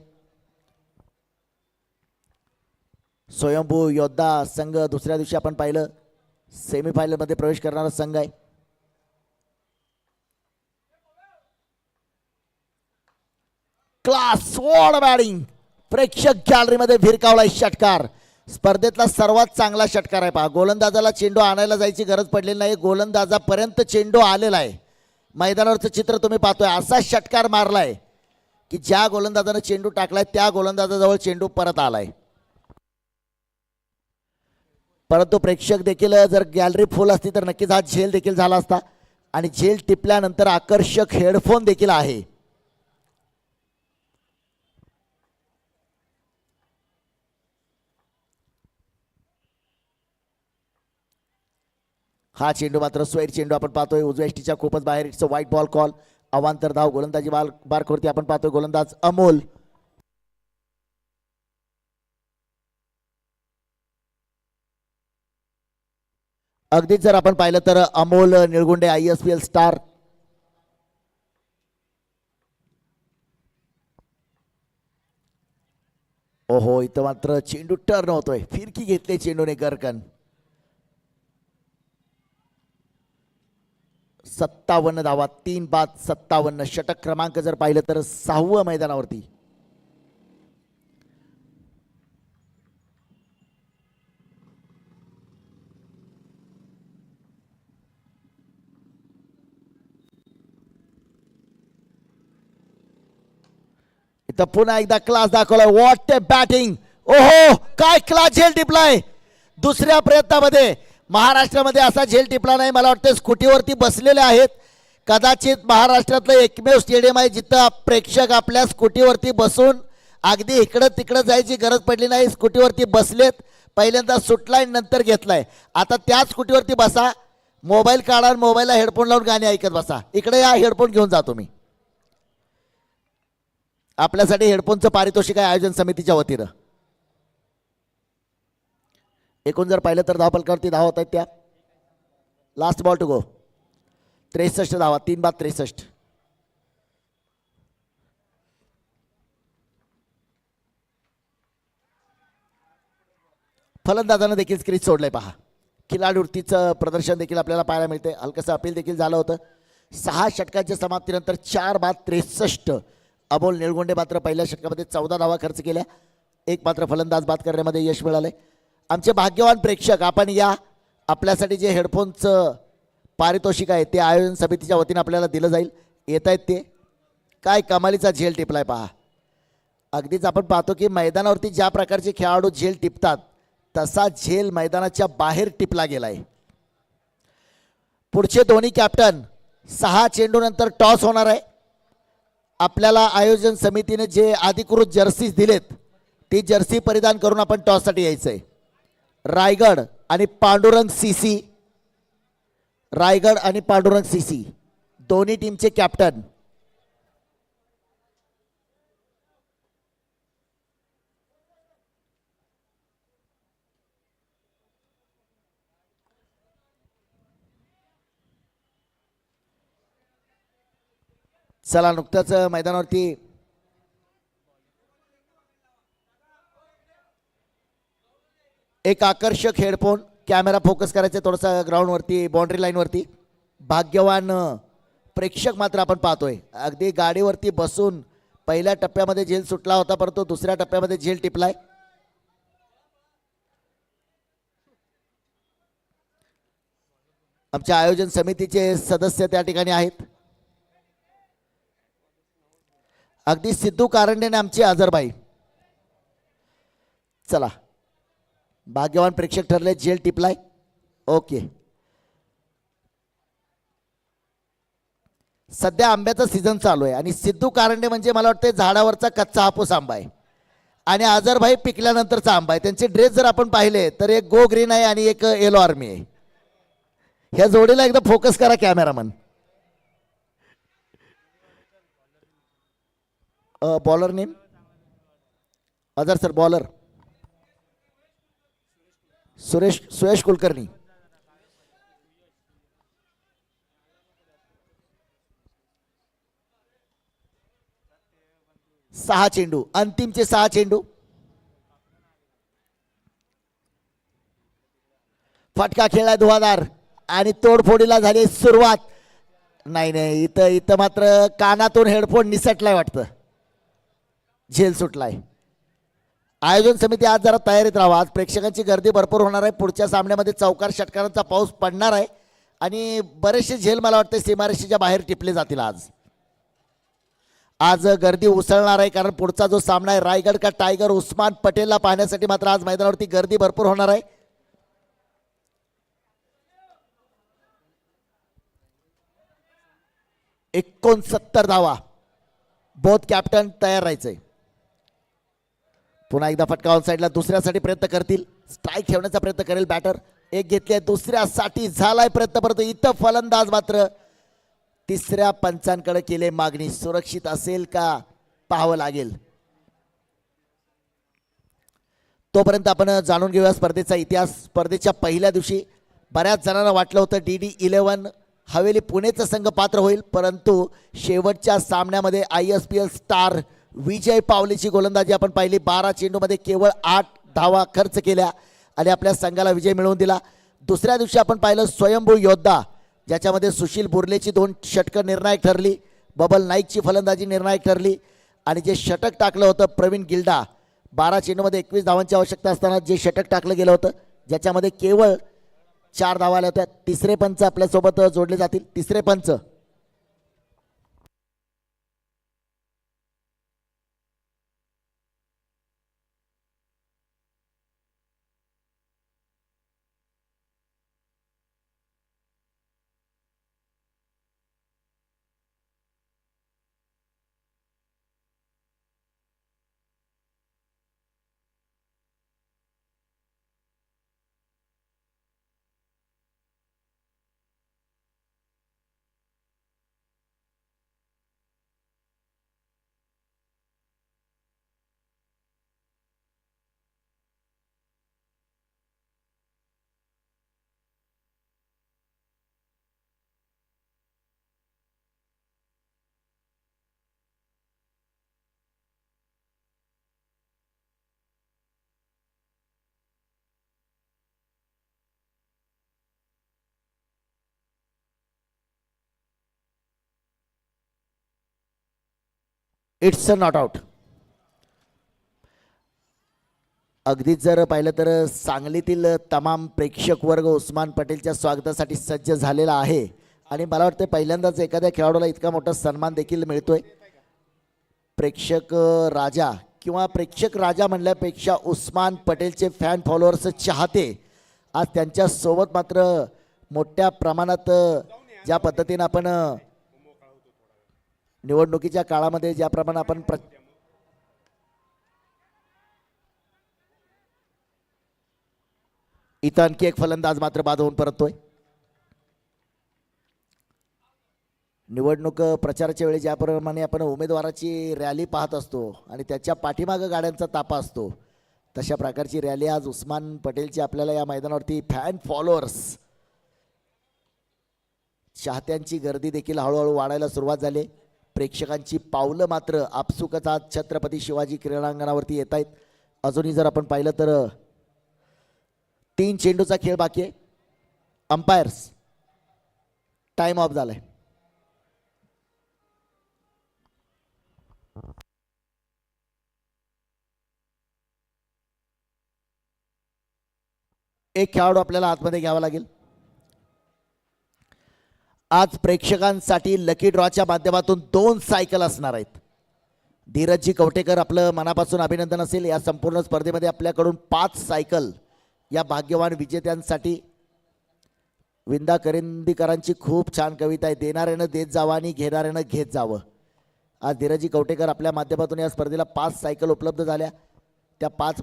स्वयंभू योद्धा संघ दुसऱ्या दिवशी आपण पाहिलं सेमीफायनल मध्ये प्रवेश करणारा संघ आहे. Class what batting. प्रेक्षक गॅलरीमध्ये भिरकावलाय षटकार. स्पर्धेतला सर्वात चांगला षटकार आहे. पहा, गोलंदाजाला चेंडू आणायला जायची गरज पडलेली नाही, गोलंदाजापर्यंत चेंडू आलेला आहे. मैदानावरचं चित्र तुम्ही पाहतोय. असा षटकार मारलाय की ज्या गोलंदाजाने चेंडू टाकलाय त्या गोलंदाजाजवळ चेंडू परत आलाय. परंतु प्रेक्षक देखील जर गॅलरी फुल असती तर नक्कीच हा झेल देखील झाला असता. आणि झेल टिपल्यानंतर आकर्षक हेडफोन देखील आहे. हा चेंडू मात्र स्वैर चेंडू आपण पाहतोय उजव्या ष्टीच्या खूपच बाहेर. इट्स अ वाईट बॉल कॉल. अवांतर धाव. गोलंदाजी बारखोरती आपण पाहतोय. गोलंदाज अमोल. अगदीच जर आपण पाहिलं तर अमोल निळगुंडे ISPL स्टार. ओहो, इथं मात्र चेंडू टर्न होतोय. फिरकी घेतली चेंडूने गरकन. 57 धावा, 3 बाद 57. षटक क्रमांक जर पाहिलं तर 6वं मैदानावरती. इथं पुन्हा एकदा क्लास दाखवलाय. What A batting. ओहो काय क्लास झेल टिपलाय दुसऱ्या प्रयत्नामध्ये. महाराष्ट्रामध्ये असा झेल टिपला नाही. मला वाटतं स्कूटीवरती बसलेले आहेत. कदाचित महाराष्ट्रातलं एकमेव स्टेडियम आहे जिथं प्रेक्षक आपल्या स्कूटीवरती बसून अगदी इकडं तिकडं जायची गरज पडली नाही. स्कूटीवरती बसलेत. पहिल्यांदा सुटलाय नंतर घेतलाय. आता त्याच स्कूटीवरती बसा, मोबाईल काढा, मोबाईलला हेडफोन लावून गाणी ऐकत बसा. इकडे या, हेडफोन घेऊन जातो मी. आपल्यासाठी हेडफोनचं पारितोषिक आहे आयोजन समितीच्या वतीनं. एकूण जर पाहिलं तर धावफलकावरती धावा होत आहेत त्या. लास्ट बॉल टू गो. 63 धावा, 3 बाद 63. फलंदाजानं देखील क्रीज सोडलंय पहा. खिलाडूवृत्तीचं प्रदर्शन देखील आपल्याला पाहायला मिळते. हलकंसं अपील देखील झालं होतं. 6 षटकांच्या समाप्तीनंतर 4 बाद 63. अमोल निळगुंडे मात्र पहिल्या षटकामध्ये 14 धावा खर्च केल्या. एक मात्र फलंदाज बाद करण्यामध्ये यश मिळाले. आमचे भाग्यवान प्रेक्षक आपण या. आपल्यासाठी जे हेडफोनचं पारितोषिक आहे ते आयोजन समितीच्या वतीनं आपल्याला दिलं जाईल. येत आहेत ते. काय कमालीचा झेल टिपलाय पहा. अगदीच आपण पाहतो की मैदानावरती ज्या प्रकारचे खेळाडू झेल टिपतात तसा झेल मैदानाच्या बाहेर टिपला गेलाय. पुढचे दोन्ही कॅप्टन 6 चेंडूनंतर टॉस होणार आहे. आपल्याला आयोजन समितीने जे अधिकृत जर्सीज दिलेत ती जर्सी परिधान करून आपण टॉससाठी यायचंय. रायगड आणि पांडुरंग सीसी. रायगड आणि पांडुरंग सीसी दोन्ही टीमचे कॅप्टन. चला नुकतंच मैदानावरती एक आकर्षक हेडफोन. कॅमेरा फोकस करायचं थोडंसं ग्राउंडवरती, बाउंड्री लाईनवरती. भाग्यवान प्रेक्षक मात्र आपण पाहतोय. अगदी गाडीवरती बसून पहिल्या टप्प्यामध्ये झेल सुटला होता परंतु दुसऱ्या टप्प्यामध्ये झेल टिपलाय. आमच्या आयोजन समितीचे सदस्य त्या ठिकाणी आहेत. अगदी सिद्धू कारंडेने आमची आजरबाई. चला भाग्यवान प्रेक्षक ठरले. झेल टिपलाय. ओके. सध्या आंब्याचा सीझन चालू आहे आणि सिद्धू कारंडे म्हणजे मला वाटतं झाडावरचा कच्चा हापूस आंबा आहे आणि आजरभाई पिकल्यानंतरचा आंबा आहे. त्यांचे ड्रेस जर आपण पाहिले तर एक गो ग्रीन आहे आणि एक येलो आर्मी आहे. ह्या जोडीला एकदा फोकस करा कॅमेरामन. बॉलर नेम अजर सर. बॉलर सुरेश कुलकर्णी. सहा चेंडू, अंतिमचे 6 चेंडू. फटका खेळलाय धुवादार आणि तोडफोडीला झाली सुरुवात. नाही इथं मात्र कानातून हेडफोन निसटलाय वाटतं. झेल सुटलाय. आयोजन समिती आज जरा तयारीत राहा. आज प्रेक्षकांची गर्दी भरपूर होणार आहे. पुढच्या सामन्यामध्ये चौकार षटकारांचा पाऊस पडणार आहे आणि बरेचसे झेल मला वाटतं सीमारेषेच्या बाहेर टिपले जातील. आज गर्दी उसळणार आहे कारण पुढचा जो सामना आहे रायगड का टायगर उस्मान पटेलला पाहण्यासाठी मात्र आज मैदानावरती गर्दी भरपूर होणार आहे. $69 धावा. बोथ कॅप्टन तयार राहायचंय. पुन्हा एकदा फटका ऑन साईडला. दुसऱ्यासाठी प्रयत्न करतील. स्ट्राईक ठेवण्याचा प्रयत्न करेल बॅटर. एक घेतली, दुसऱ्यासाठी झालाय प्रयत्न परंतु इथं फलंदाज मात्र तिसऱ्या पंचांकडे केले मागणी. सुरक्षित असेल का पाहावं लागेल. तोपर्यंत आपण जाणून घेऊया स्पर्धेचा इतिहास. स्पर्धेच्या पहिल्या दिवशी बऱ्याच जणांना वाटलं होतं DD11 हवेली पुणेचा संघ पात्र होईल परंतु शेवटच्या सामन्यामध्ये ISPL स्टार विजय पावलीची गोलंदाजी आपण पाहिली. 12 चेंडूमध्ये केवळ 8 धावा खर्च केल्या आणि आपल्या संघाला विजय मिळवून दिला. दुसऱ्या दिवशी आपण पाहिलं स्वयंभू योद्धा ज्याच्यामध्ये सुशील बुर्लेची 2 षटकं निर्णायक ठरली. बबल नाईकची फलंदाजी निर्णायक ठरली आणि जे षटक टाकलं होतं प्रवीण गिल्डा 12 चेंडूमध्ये 21 धावांची आवश्यकता असताना जे षटक टाकलं गेलं होतं ज्याच्यामध्ये केवळ 4 धावा आल्या होत्या. तिसरे पंच आपल्यासोबत जोडले जातील. तिसरे पंच इट्स अ नॉट आउट. अगदीच जर पाहिलं तर सांगलीतील तमाम प्रेक्षक वर्ग उस्मान पटेलच्या स्वागतासाठी सज्ज झालेला आहे आणि मला वाटतं पहिल्यांदाच एखाद्या खेळाडूला इतका मोठा सन्मान देखील मिळतोय. प्रेक्षक राजा किंवा प्रेक्षक राजा म्हणल्यापेक्षा उस्मान पटेलचे फॅन फॉलोअर्स चाहते आज त्यांच्या सोबत मात्र मोठ्या प्रमाणात ज्या पद्धतीने आपण निवडणुकीच्या काळामध्ये ज्याप्रमाणे आपण इथं आणखी एक फलंदाज मात्र बाद होऊन परततोय. निवडणूक प्रचाराच्या वेळी ज्याप्रमाणे आपण उमेदवाराची रॅली पाहत असतो आणि त्याच्या पाठीमागं गाड्यांचा तापा असतो तशा प्रकारची रॅली आज उस्मान पटेलची आपल्याला या मैदानावरती फॅन फॉलोअर्स चाहत्यांची गर्दी देखील हळूहळू वाढायला सुरुवात झाली. प्रेक्षकांची पावलं मात्र आपसुकच आज छत्रपती शिवाजी क्रीडांगणावरती येत आहेत. अजूनही जर आपण पाहिलं तर 3 चेंडूचा खेळ बाकी आहे. अंपायर्स टाइम ऑफ झालाय. एक खेळाडू आपल्याला आतमध्ये घ्यावा लागेल. आज प्रेक्षकांसाठी लकी ड्रॉच्या माध्यमातून 2 सायकल असणार आहेत. धीरजजी कवटेकर आपलं मनापासून अभिनंदन असेल. या संपूर्ण स्पर्धेमध्ये आपल्याकडून 5 सायकल या भाग्यवान विजेत्यांसाठी. विंदा करंदीकरांची खूप छान कविता आहे, देणाऱ्यानं देत जावं आणि घेणाऱ्यानं घेत जावं. आज धीरजजी कवटेकर आपल्या माध्यमातून या स्पर्धेला 5 सायकल उपलब्ध झाल्या. त्या 5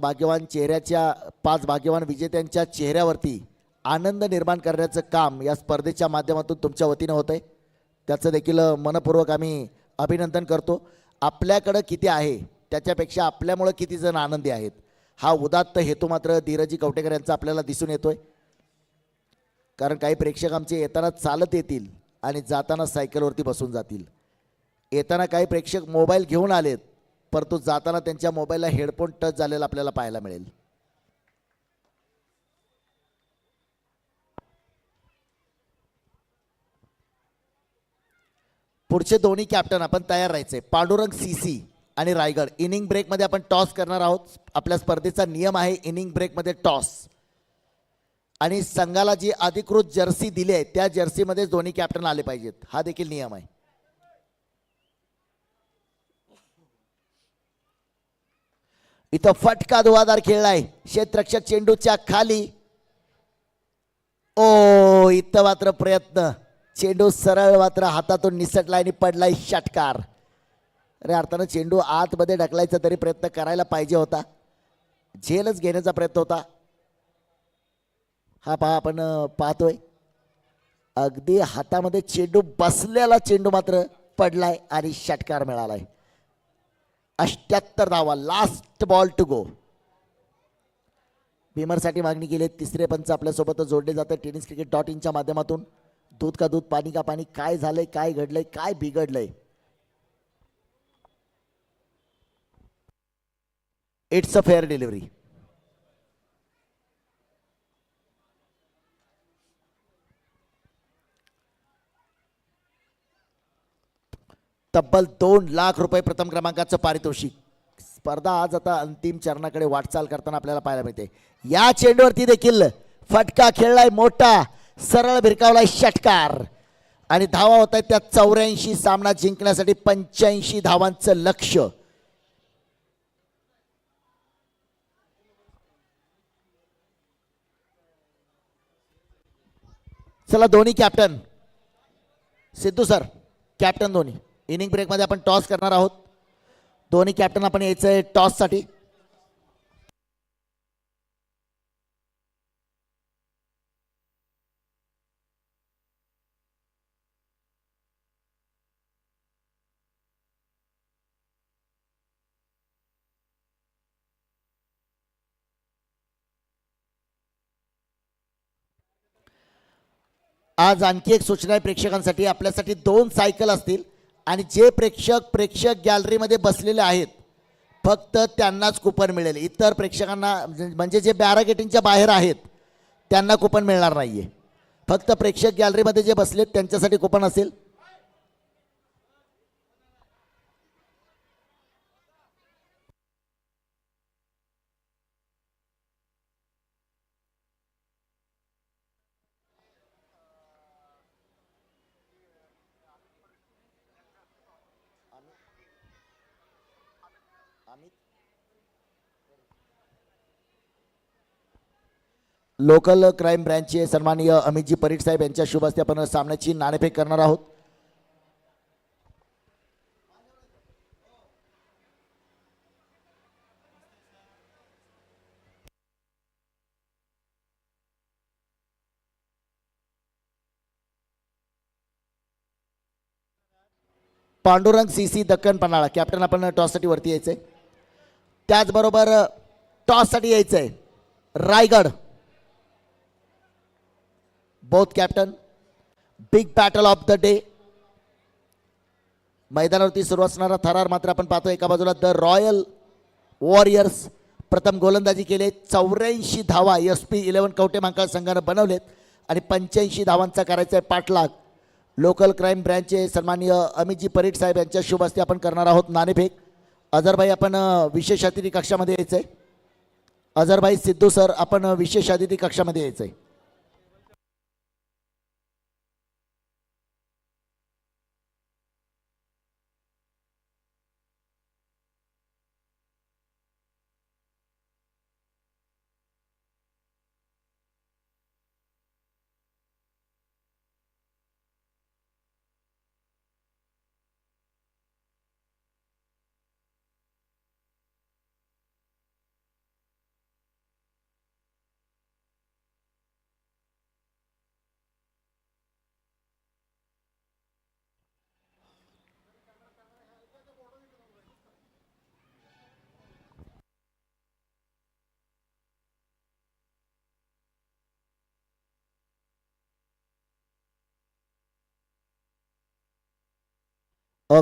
भाग्यवान विजेत्यांच्या चेहऱ्यावरती आनंद निर्माण करण्याचं काम या स्पर्धेच्या माध्यमातून तुमच्या वतीनं होतं आहे. त्याचं देखील मनपूर्वक आम्ही अभिनंदन करतो. आपल्याकडं किती आहे त्याच्यापेक्षा आपल्यामुळं किती जण आनंदी आहेत हा उदात्त हेतू मात्र धीरजी कवटेकर यांचा आपल्याला दिसून येतोय. कारण काही प्रेक्षक आमचे येताना चालत येतील आणि जाताना सायकलवरती बसून जातील. येताना काही प्रेक्षक मोबाईल घेऊन आलेत परंतु जाताना त्यांच्या मोबाईलला हेडफोन टच झालेला आपल्याला पाहायला मिळेल. पुढचे दोन्ही कॅप्टन आपण तयार राहायचे. पांडुरंग सीसी आणि रायगड. इनिंग ब्रेकमध्ये आपण टॉस करणार आहोत. आपल्या स्पर्धेचा नियम आहे इनिंग ब्रेकमध्ये टॉस आणि संघाला जी अधिकृत जर्सी दिली आहे त्या जर्सीमध्ये दोन्ही कॅप्टन आले पाहिजेत. हा देखील नियम आहे. इथं फटका धुवाधार खेळलाय. क्षेत्ररक्षक चेंडूच्या खाली. ओ इथं मात्र प्रयत्न. चेंडू सरळ मात्र हातातून निसटलाय आणि पडलाय षटकार. अरे अर्थानं चेंडू आतमध्ये ढकलायचा तरी प्रयत्न करायला पाहिजे होता. झेलच घेण्याचा प्रयत्न होता. हा पहा आपण पाहतोय अगदी हातामध्ये चेंडू बसलेला चेंडू मात्र पडलाय आणि षटकार मिळालाय. 78 धावा. Last ball to go. बीमरसाठी मागणी केली. तिसरे पंच आपल्यासोबत जोडले जातात tenniscricket.in च्या माध्यमातून. दूध का दूध पाणी का पाणी. काय झालंय, काय घडलंय, काय बिघडलंय. It's a fair delivery. तब्बल 2 लाख रुपये प्रथम क्रमांकाचं पारितोषिक. स्पर्धा आज आता अंतिम चरणाकडे वाटचाल करताना आपल्याला पाहायला मिळते. या चेंडूवरती देखील फटका खेळलाय मोठा. सरळ भिरकावलाय षटकार आणि धावा होत आहेत त्या 84. सामना जिंकण्यासाठी 85 धावांचं लक्ष्य. चला दोन्ही कॅप्टन. सिद्धू सर कॅप्टन दोन्ही. इनिंग ब्रेकमध्ये आपण टॉस करणार आहोत. दोन्ही कॅप्टन आपण यायचंय टॉससाठी. आज आणखी एक सूचना आहे प्रेक्षकांसाठी. आपल्यासाठी 2 सायकल असतील आणि जे प्रेक्षक गॅलरीमध्ये बसलेले आहेत फक्त त्यांनाच कुपन मिळेल. इतर प्रेक्षकांना म्हणजे जे बॅरागेटिंगच्या बाहेर आहेत त्यांना कुपन मिळणार नाहीये. फक्त प्रेक्षक गॅलरीमध्ये जे बसलेत त्यांच्यासाठी कुपन असेल. लोकल क्राईम ब्रँचचे सन्माननीय अमितजी परीट साहेब यांच्या शुभ हस्ते आपण सामन्याची नाणेफेक करणार आहोत. पांडुरंग सीसी दक्कन पन्हाळा कॅप्टन आपण टॉससाठी वरती यायचंय. त्याचबरोबर टॉससाठी यायचंय Raigad. Both captain. Big battle of the day. मैदानावरती सुरू असणारा थरार मात्र आपण पाहतो. एका बाजूला द रॉयल वॉरियर्स प्रथम गोलंदाजी केले. 84 धावा SP11 कवटे मांकाळ संघानं बनवलेत आणि 85 धावांचा करायचा आहे पाठलाग. लोकल क्राईम ब्रँचचे सन्माननीय अमितजी परीट साहेब यांच्या शुभ हस्ते आपण करणार आहोत नाणेफेक. अझरभाई आपण विशेष अतिथी कक्षामध्ये यायचंय. अझरभाई सिद्धू सर आपण विशेष अतिथी कक्षामध्ये यायचंय.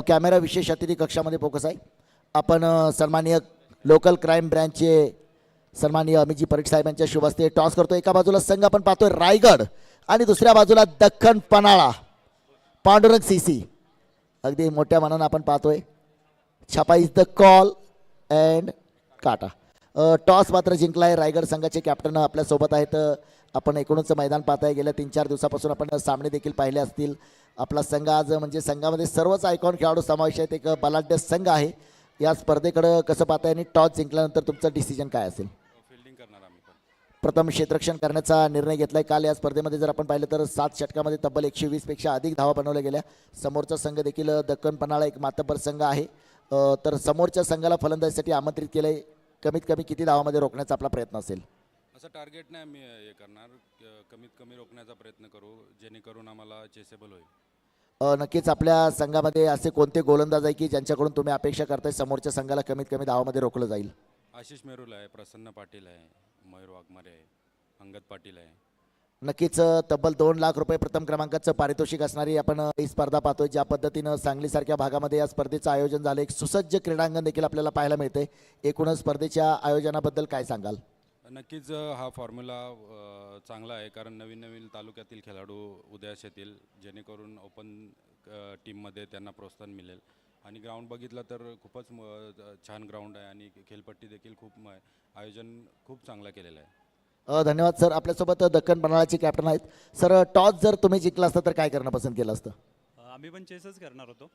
कॅमेरा विशेष अतिथी कक्षामध्ये फोकस आहे. आपण सन्माननीय लोकल क्राईम ब्रँचचे सन्माननीय अमितजी परीट साहेब यांच्या शुभ हस्ते टॉस करतो. एका बाजूला संघ आपण पाहतोय रायगड आणि दुसऱ्या बाजूला दख्खन पन्हाळा पांडुरंग सीसी. अगदी मोठ्या मनानं आपण पाहतोय. छापा इज द कॉल अँड काटा. टॉस मात्र जिंकलाय रायगड संघाचे कॅप्टन आपल्यासोबत आहेत. आपण एकूणच मैदान पाहताय. गेल्या 3-4 दिवसापासून आपण सामने देखील पाहिले असतील. आपला संघ आज म्हणजे संघामध्ये सर्वच आयकॉन खेळाडू समावेश आहेत. एक बलाढ्य संघ आहे. या स्पर्धेकडे कसं पाहताय आणि टॉस जिंकल्यानंतर तुमचं डिसिजन काय असेल? फिल्डिंग करणार आम्ही पण. प्रथम क्षेत्ररक्षण करण्याचा निर्णय घेतलाय. काल या स्पर्धेमध्ये जर आपण पाहिलं तर 7 षटकामध्ये तब्बल 120 पेक्षा अधिक धावा बनवल्या गेल्या. समोरचा संघ देखील दक्कन पन्हाळा एक मातब्बर संघ आहे. तर समोरच्या संघाला फलंदाजीसाठी आमंत्रित केलंय. कमीत कमी किती धावामध्ये रोखण्याचा आपला प्रयत्न असेल? असं टार्गेट नाही आम्ही हे करणार. कमीत कमी रोखण्याचा प्रयत्न करू जेणेकरून आम्हाला चेसेबल होईल. नक्कीच आपल्या संघामध्ये असे कोणते गोलंदाज आहे की ज्यांच्याकडून तुम्ही अपेक्षा करताय समोरच्या संघाला कमीत कमी धावामध्ये रोखलं जाईल? आशिष मेरुल आहे, प्रसन्न पाटील आहे, मयूर वाघमारे आहे, अंगद पाटील आहे. नक्कीच तब्बल 2 लाख रुपये प्रथम क्रमांकाचं पारितोषिक असणारी आपण ही स्पर्धा पाहतोय. ज्या पद्धतीनं सांगलीसारख्या भागामध्ये या स्पर्धेचं आयोजन झालं. एक सुसज्ज क्रीडांगण देखील आपल्याला पाहायला मिळते. एकूणच स्पर्धेच्या आयोजनाबद्दल काय सांगाल? नक्कीच हा फॉर्म्युला चांगला आहे कारण नवीन नवीन तालुक्यातील खेळाडू उदयास येतील जेणेकरून ओपन टीममध्ये त्यांना प्रोत्साहन मिळेल. आणि ग्राउंड बघितलं तर खूपच छान ग्राउंड आहे आणि खेळपट्टी देखील खूप आयोजन खूप चांगलं केलेलं आहे. धन्यवाद सर. आपल्यासोबत दक्कन पन्हाळाचे कॅप्टन आहेत. सर टॉस जर तुम्ही जिंकला असता तर काय करणं पसंत केलं असतं? आम्ही पण चेसच करणार होतो.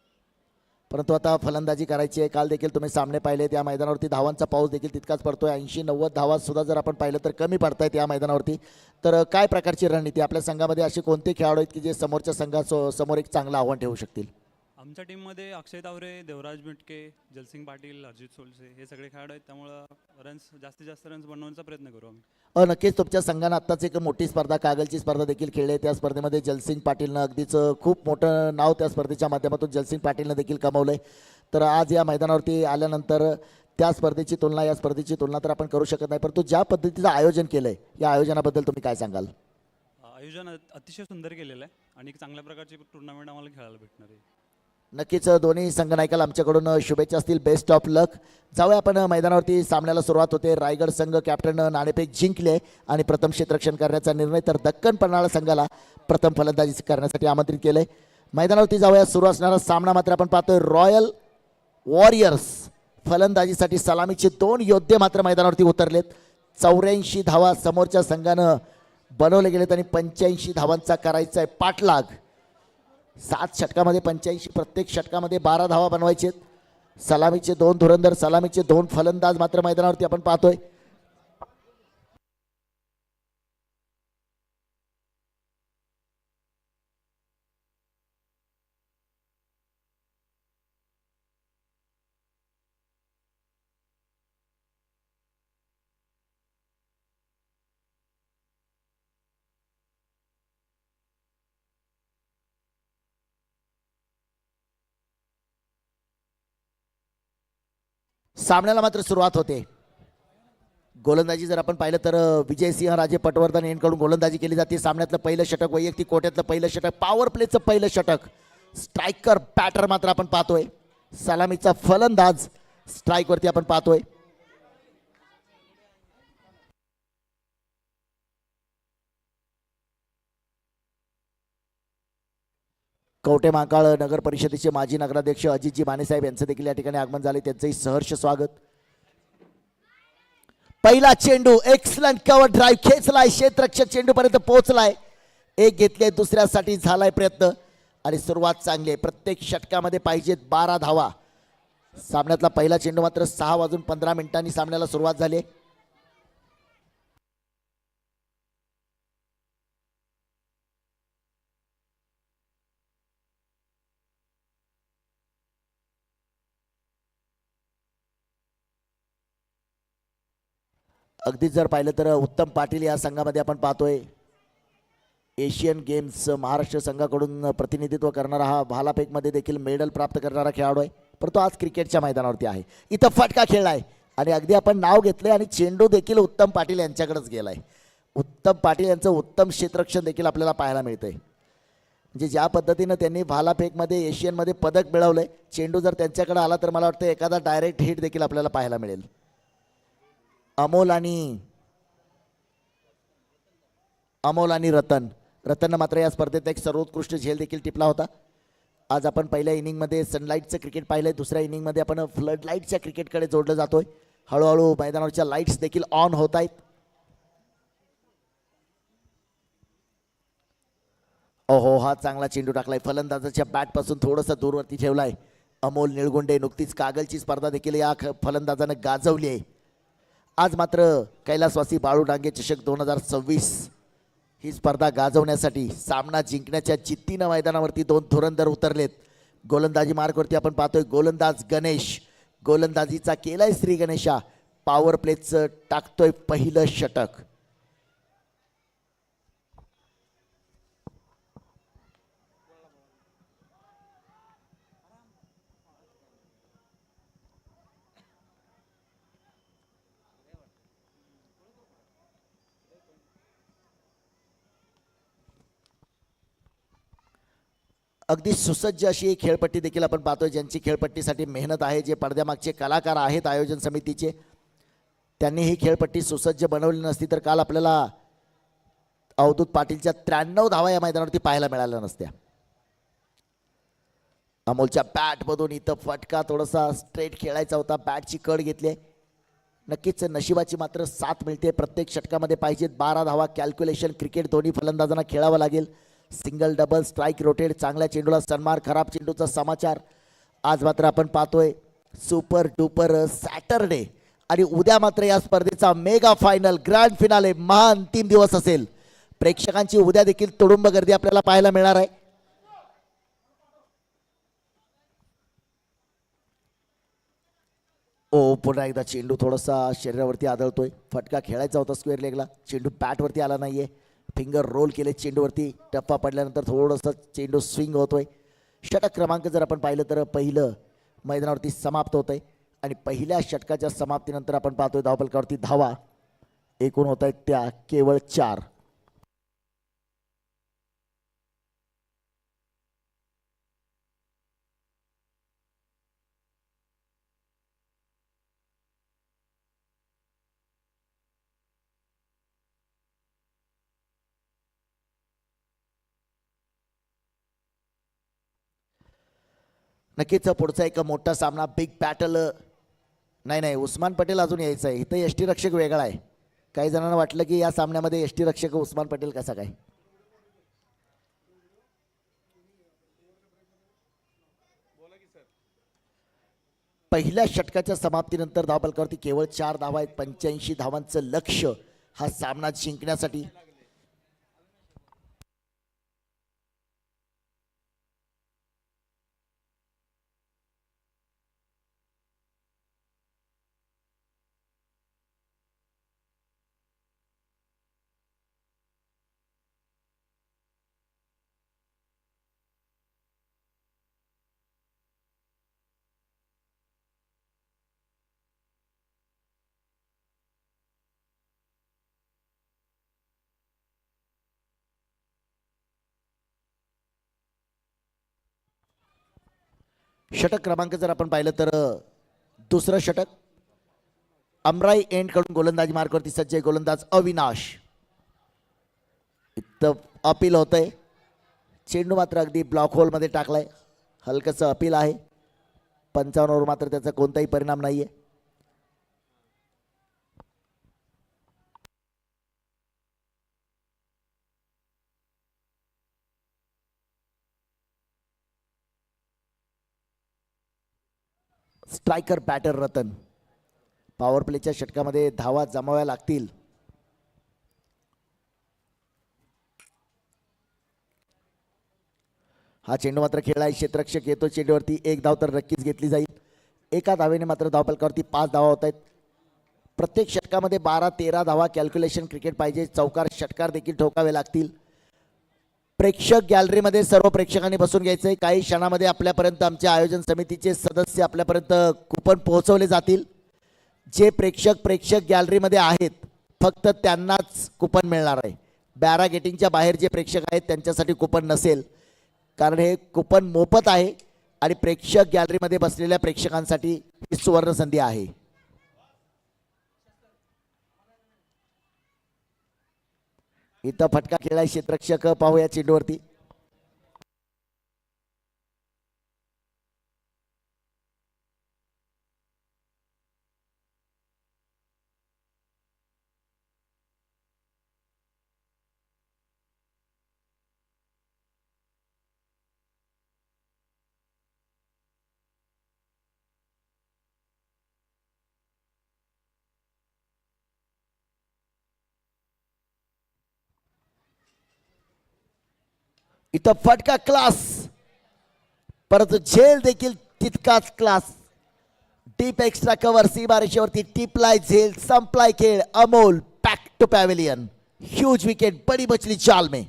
परंतु आता फलंदाजी करायची आहे. काल देखील तुम्ही सामने पाहिले. त्या मैदानावरती धावांचा पाऊस देखील तितकाच पडतोय. 80-90 धावा सुद्धा जर आपण पाहिलं तर कमी पडतायत या मैदानावरती. तर काय प्रकारची रणनीती आपल्या संघामध्ये असे कोणते खेळाडू आहेत की जे समोरच्या संघासमोर एक चांगलं आव्हान ठेवू शकतील? आमच्या टीममध्ये अक्षय तावरे, देवराज मिटके, जलसिंग पाटील, अजित सोलसे हे सगळे खेळाडू आहेत. त्यामुळं जास्तीत जास्त रन्स बनवण्याचा प्रयत्न करू आम्ही. नक्कीच तुमच्या संघानं आत्ताच एक मोठी स्पर्धा कागलची स्पर्धा देखील खेळली आहे. त्या स्पर्धेमध्ये जलसिंग पाटीलनं अगदीच खूप मोठं नाव त्या स्पर्धेच्या माध्यमातून जलसिंग पाटीलनं देखील कमावलं आहे. तर आज या मैदानावरती आल्यानंतर त्या स्पर्धेची तुलना या स्पर्धेची तुलना तर आपण करू शकत नाही. परंतु ज्या पद्धतीचं आयोजन केलं आहे या आयोजनाबद्दल तुम्ही काय सांगाल? आयोजन अतिशय सुंदर केलेलं आहे आणि एक चांगल्या प्रकारची टुर्नामेंट आम्हाला खेळायला भेटणार आहे. नक्कीच दोन्ही संघनायकाला आमच्याकडून शुभेच्छा असतील. बेस्ट ऑफ लक. जाऊया आपण मैदानावरती. सामन्याला सुरुवात होते. रायगड संघ कॅप्टन नाणेफेक जिंकले आणि प्रथम क्षेत्ररक्षण करण्याचा निर्णय. तर दक्कन पन्हाळा संघाला प्रथम फलंदाजी करण्यासाठी आमंत्रित केले. मैदानावरती जाऊया. सुरू असणारा सामना मात्र आपण पाहतोय. रॉयल वॉरियर्स फलंदाजीसाठी सलामीचे 2 योद्धे मात्र मैदानावरती उतरलेत. 84 धावा समोरच्या संघानं बनवले गेलेत आणि 85 धावांचा करायचा आहे पाठलाग. 7 षटकामध्ये 85, प्रत्येक षटकामध्ये 12 धावा बनवायचे. सलामीचे 2 धुरंधर, सलामीचे 2 फलंदाज मात्र मैदानावरती आपण पाहतोय. सामन्याला मात्र सुरुवात होते. गोलंदाजी जर आपण पाहिलं तर विजयसिंह राजे पटवर्धन यांकडून गोलंदाजी केली जाते. सामन्यातलं पहिलं षटक, वैयक्तिक कोट्यातलं पहिलं षटक, पॉवर प्लेचं पहिलं षटक. स्ट्रायकर बॅटर मात्र आपण पाहतोय. सलामीचा फलंदाज स्ट्राईक वरती आपण पाहतोय. कवठे महाकाळ नगर परिषदेचे माजी नगराध्यक्ष अजितजी मानेसाहेब यांचं देखील या ठिकाणी आगमन झाले. त्यांचंही सहर्ष स्वागत. पहिला चेंडू, एक्सलंट कव्हर ड्राईव्ह, खेचलाय क्षेत्ररक्षक, चेंडू पर्यंत पोहोचलाय. एक घेतले, दुसऱ्यासाठी झालाय प्रयत्न आणि सुरुवात चांगली आहे. प्रत्येक षटकामध्ये पाहिजेत 12 धावा. सामन्यातला पहिला चेंडू मात्र 6:15 सामन्याला सुरुवात झाली. अगदीच जर पाहिलं तर उत्तम पाटील या संघामध्ये आपण पाहतोय. एशियन गेम्स महाराष्ट्र संघाकडून प्रतिनिधित्व करणारा हा भालाफेकमध्ये देखील मेडल प्राप्त करणारा खेळाडू आहे. परंतु आज क्रिकेटच्या मैदानावरती आहे. इथं फटका खेळलाय आणि अगदी आपण नाव घेतलंय आणि चेंडू देखील उत्तम पाटील यांच्याकडेच गेलाय. उत्तम पाटील यांचं उत्तम क्षेत्ररक्षण देखील आपल्याला पाहायला मिळतंय. म्हणजे ज्या पद्धतीनं त्यांनी भालाफेकमध्ये एशियनमध्ये पदक मिळवलंय, चेंडू जर त्यांच्याकडे आला तर मला वाटतं एखादा डायरेक्ट हिट देखील आपल्याला पाहायला मिळेल. अमोल आणि रतन मात्र या स्पर्धेत एक सर्वोत्कृष्ट झेल देखील टिपला होता. आज आपण पहिल्या इनिंगमध्ये सनलाईटचं क्रिकेट पाहिलंय. दुसऱ्या इनिंगमध्ये आपण फ्लड लाईटच्या क्रिकेटकडे जोडलं जातोय. हळूहळू मैदानावरच्या लाईट्स देखील ऑन होत आहेत. ओहो, हा चांगला चेंडू टाकलाय. फलंदाजाच्या बॅटपासून थोडंसं दूरवरती ठेवलाय अमोल निळगुंडे. नुकतीच कागलची स्पर्धा देखील या फलंदाजानं गाजवली आहे. आज मात्र कैलासवासी बाळू डांगे चषक 2026 ही स्पर्धा गाजवण्यासाठी सामना जिंकण्याच्या जिद्दीनं मैदानावरती 2 धुरंधर उतरलेत. गोलंदाजी मार्कवरती आपण पाहतोय गोलंदाज गणेश. गोलंदाजीचा केलाय श्री गणेशा. पॉवर प्लेचं टाकतोय पहिलं षटक. अगदी सुसज्ज अशी एक खेळपट्टी देखील आपण पाहतोय. ज्यांची खेळपट्टीसाठी मेहनत आहे, जे पडद्यामागचे कलाकार आहेत आयोजन समितीचे, त्यांनी ही खेळपट्टी सुसज्ज बनवली नसती तर काल आपल्याला अवधूत पाटीलच्या 93 धावा या मैदानावरती पाहायला मिळाल्या नसत्या. अमोलच्या बॅटमधून इथं फटका, थोडासा स्ट्रेट खेळायचा होता, बॅटची कड घेतली. नक्कीच नशिबाची मात्र साथ मिळते. प्रत्येक षटकामध्ये पाहिजेत 12 धावा. कॅल्क्युलेशन क्रिकेट दोन्ही फलंदाजांना खेळावं लागेल. सिंगल, डबल, स्ट्राईक, रोटेट, चांगल्या चेंडूला सन्मार, खराब चेंडूचा समाचार. आज मात्र आपण पाहतोय सुपर डुपर सॅटरडे आणि उद्या मात्र या स्पर्धेचा मेगा फायनल, ग्रँड फिनाले, महाअंतिम दिवस असेल. प्रेक्षकांची उद्या देखील तुडुंब गर्दी आपल्याला पाहायला मिळणार आहे. ओ, पुन्हा एकदा चेंडू थोडासा शरीरावरती आदळतोय. फटका खेळायचा होता स्क्वेअर लेगला, चेंडू बॅटवरती आला नाहीये. फिंगर रोल केले चेंडूवरती. टप्पा पडल्यानंतर थोडंसं चेंडू स्विंग होतोय. षटक क्रमांक जर आपण पाहिलं तर पहिलं मैदानावरती समाप्त होतंय आणि पहिल्या षटकाच्या समाप्तीनंतर आपण पाहतोय धावफलकावरती धावा एकूण होत आहेत त्या केवळ 4. नक्कीच पुढचा एक मोठा सामना, बिग बॅटल. नाही, उस्मान पटेल अजून यायचं आहे. इथं यष्टीरक्षक वेगळा आहे. काही जणांना वाटलं की या सामन्यामध्ये यष्टीरक्षक उस्मान पटेल कसा काय. पहिल्या षटकाच्या समाप्तीनंतर धावफलकावरती केवळ 4 धावा आहेत. 85 धावांचं लक्ष्य हा सामना जिंकण्यासाठी. षटक क्रमांक जर आपण पाहिलं तर दुसरं षटक अमराई एंड कडून गोलंदाजी मार्कवरती सज्ज आहे गोलंदाज अविनाश. इथं अपील होतंय. चेंडू मात्र अगदी ब्लॉक होलमध्ये टाकलाय. हलकंसं अपील आहे. 55 ओव्हर मात्र त्याचा कोणताही परिणाम नाहीये. Striker batter Ratan. पॉवर प्लेच्या षटकामध्ये धावा जमाव्या लागतील. हा चेंडू मात्र खेळलाय. क्षेत्ररक्षक येतो चेंडूवरती. एक धाव तर नक्कीच घेतली जाईल. एका धावेने मात्र धावफलकावरती 5 धावा होत आहेत. प्रत्येक षटकामध्ये 12-13 धावा कॅल्क्युलेशन क्रिकेट पाहिजे. चौकार षटकार देखील ठोकावे लागतील. प्रेक्षक गॅलरीमध्ये सर्व प्रेक्षकांनी बसून घ्यायचंय. काही क्षणामध्ये आपल्यापर्यंत आमच्या आयोजन समितीचे सदस्य आपल्यापर्यंत कुपन पोहोचवले जातील. जे प्रेक्षक गॅलरीमध्ये आहेत फक्त त्यांनाच कुपन मिळणार आहे. बॅरागेटिंगच्या बाहेर जे प्रेक्षक आहेत त्यांच्यासाठी कुपन नसेल, कारण हे कुपन मोफत आहे आणि प्रेक्षक गॅलरीमध्ये बसलेल्या प्रेक्षकांसाठी ही सुवर्ण संधी आहे. इथं फटका खेळाय क्षेत्ररक्षक. पाहूया चेंडूवरती. इथं फटका क्लास, परंतु झेल देखील तितकाच क्लास. डीप एक्स्ट्रा कव्हर सीमारेषेवरती टिपलाय झेल. संपलाय खेळ. Amol back to pavilion. Huge wicket. बड़ी मछली जाल में.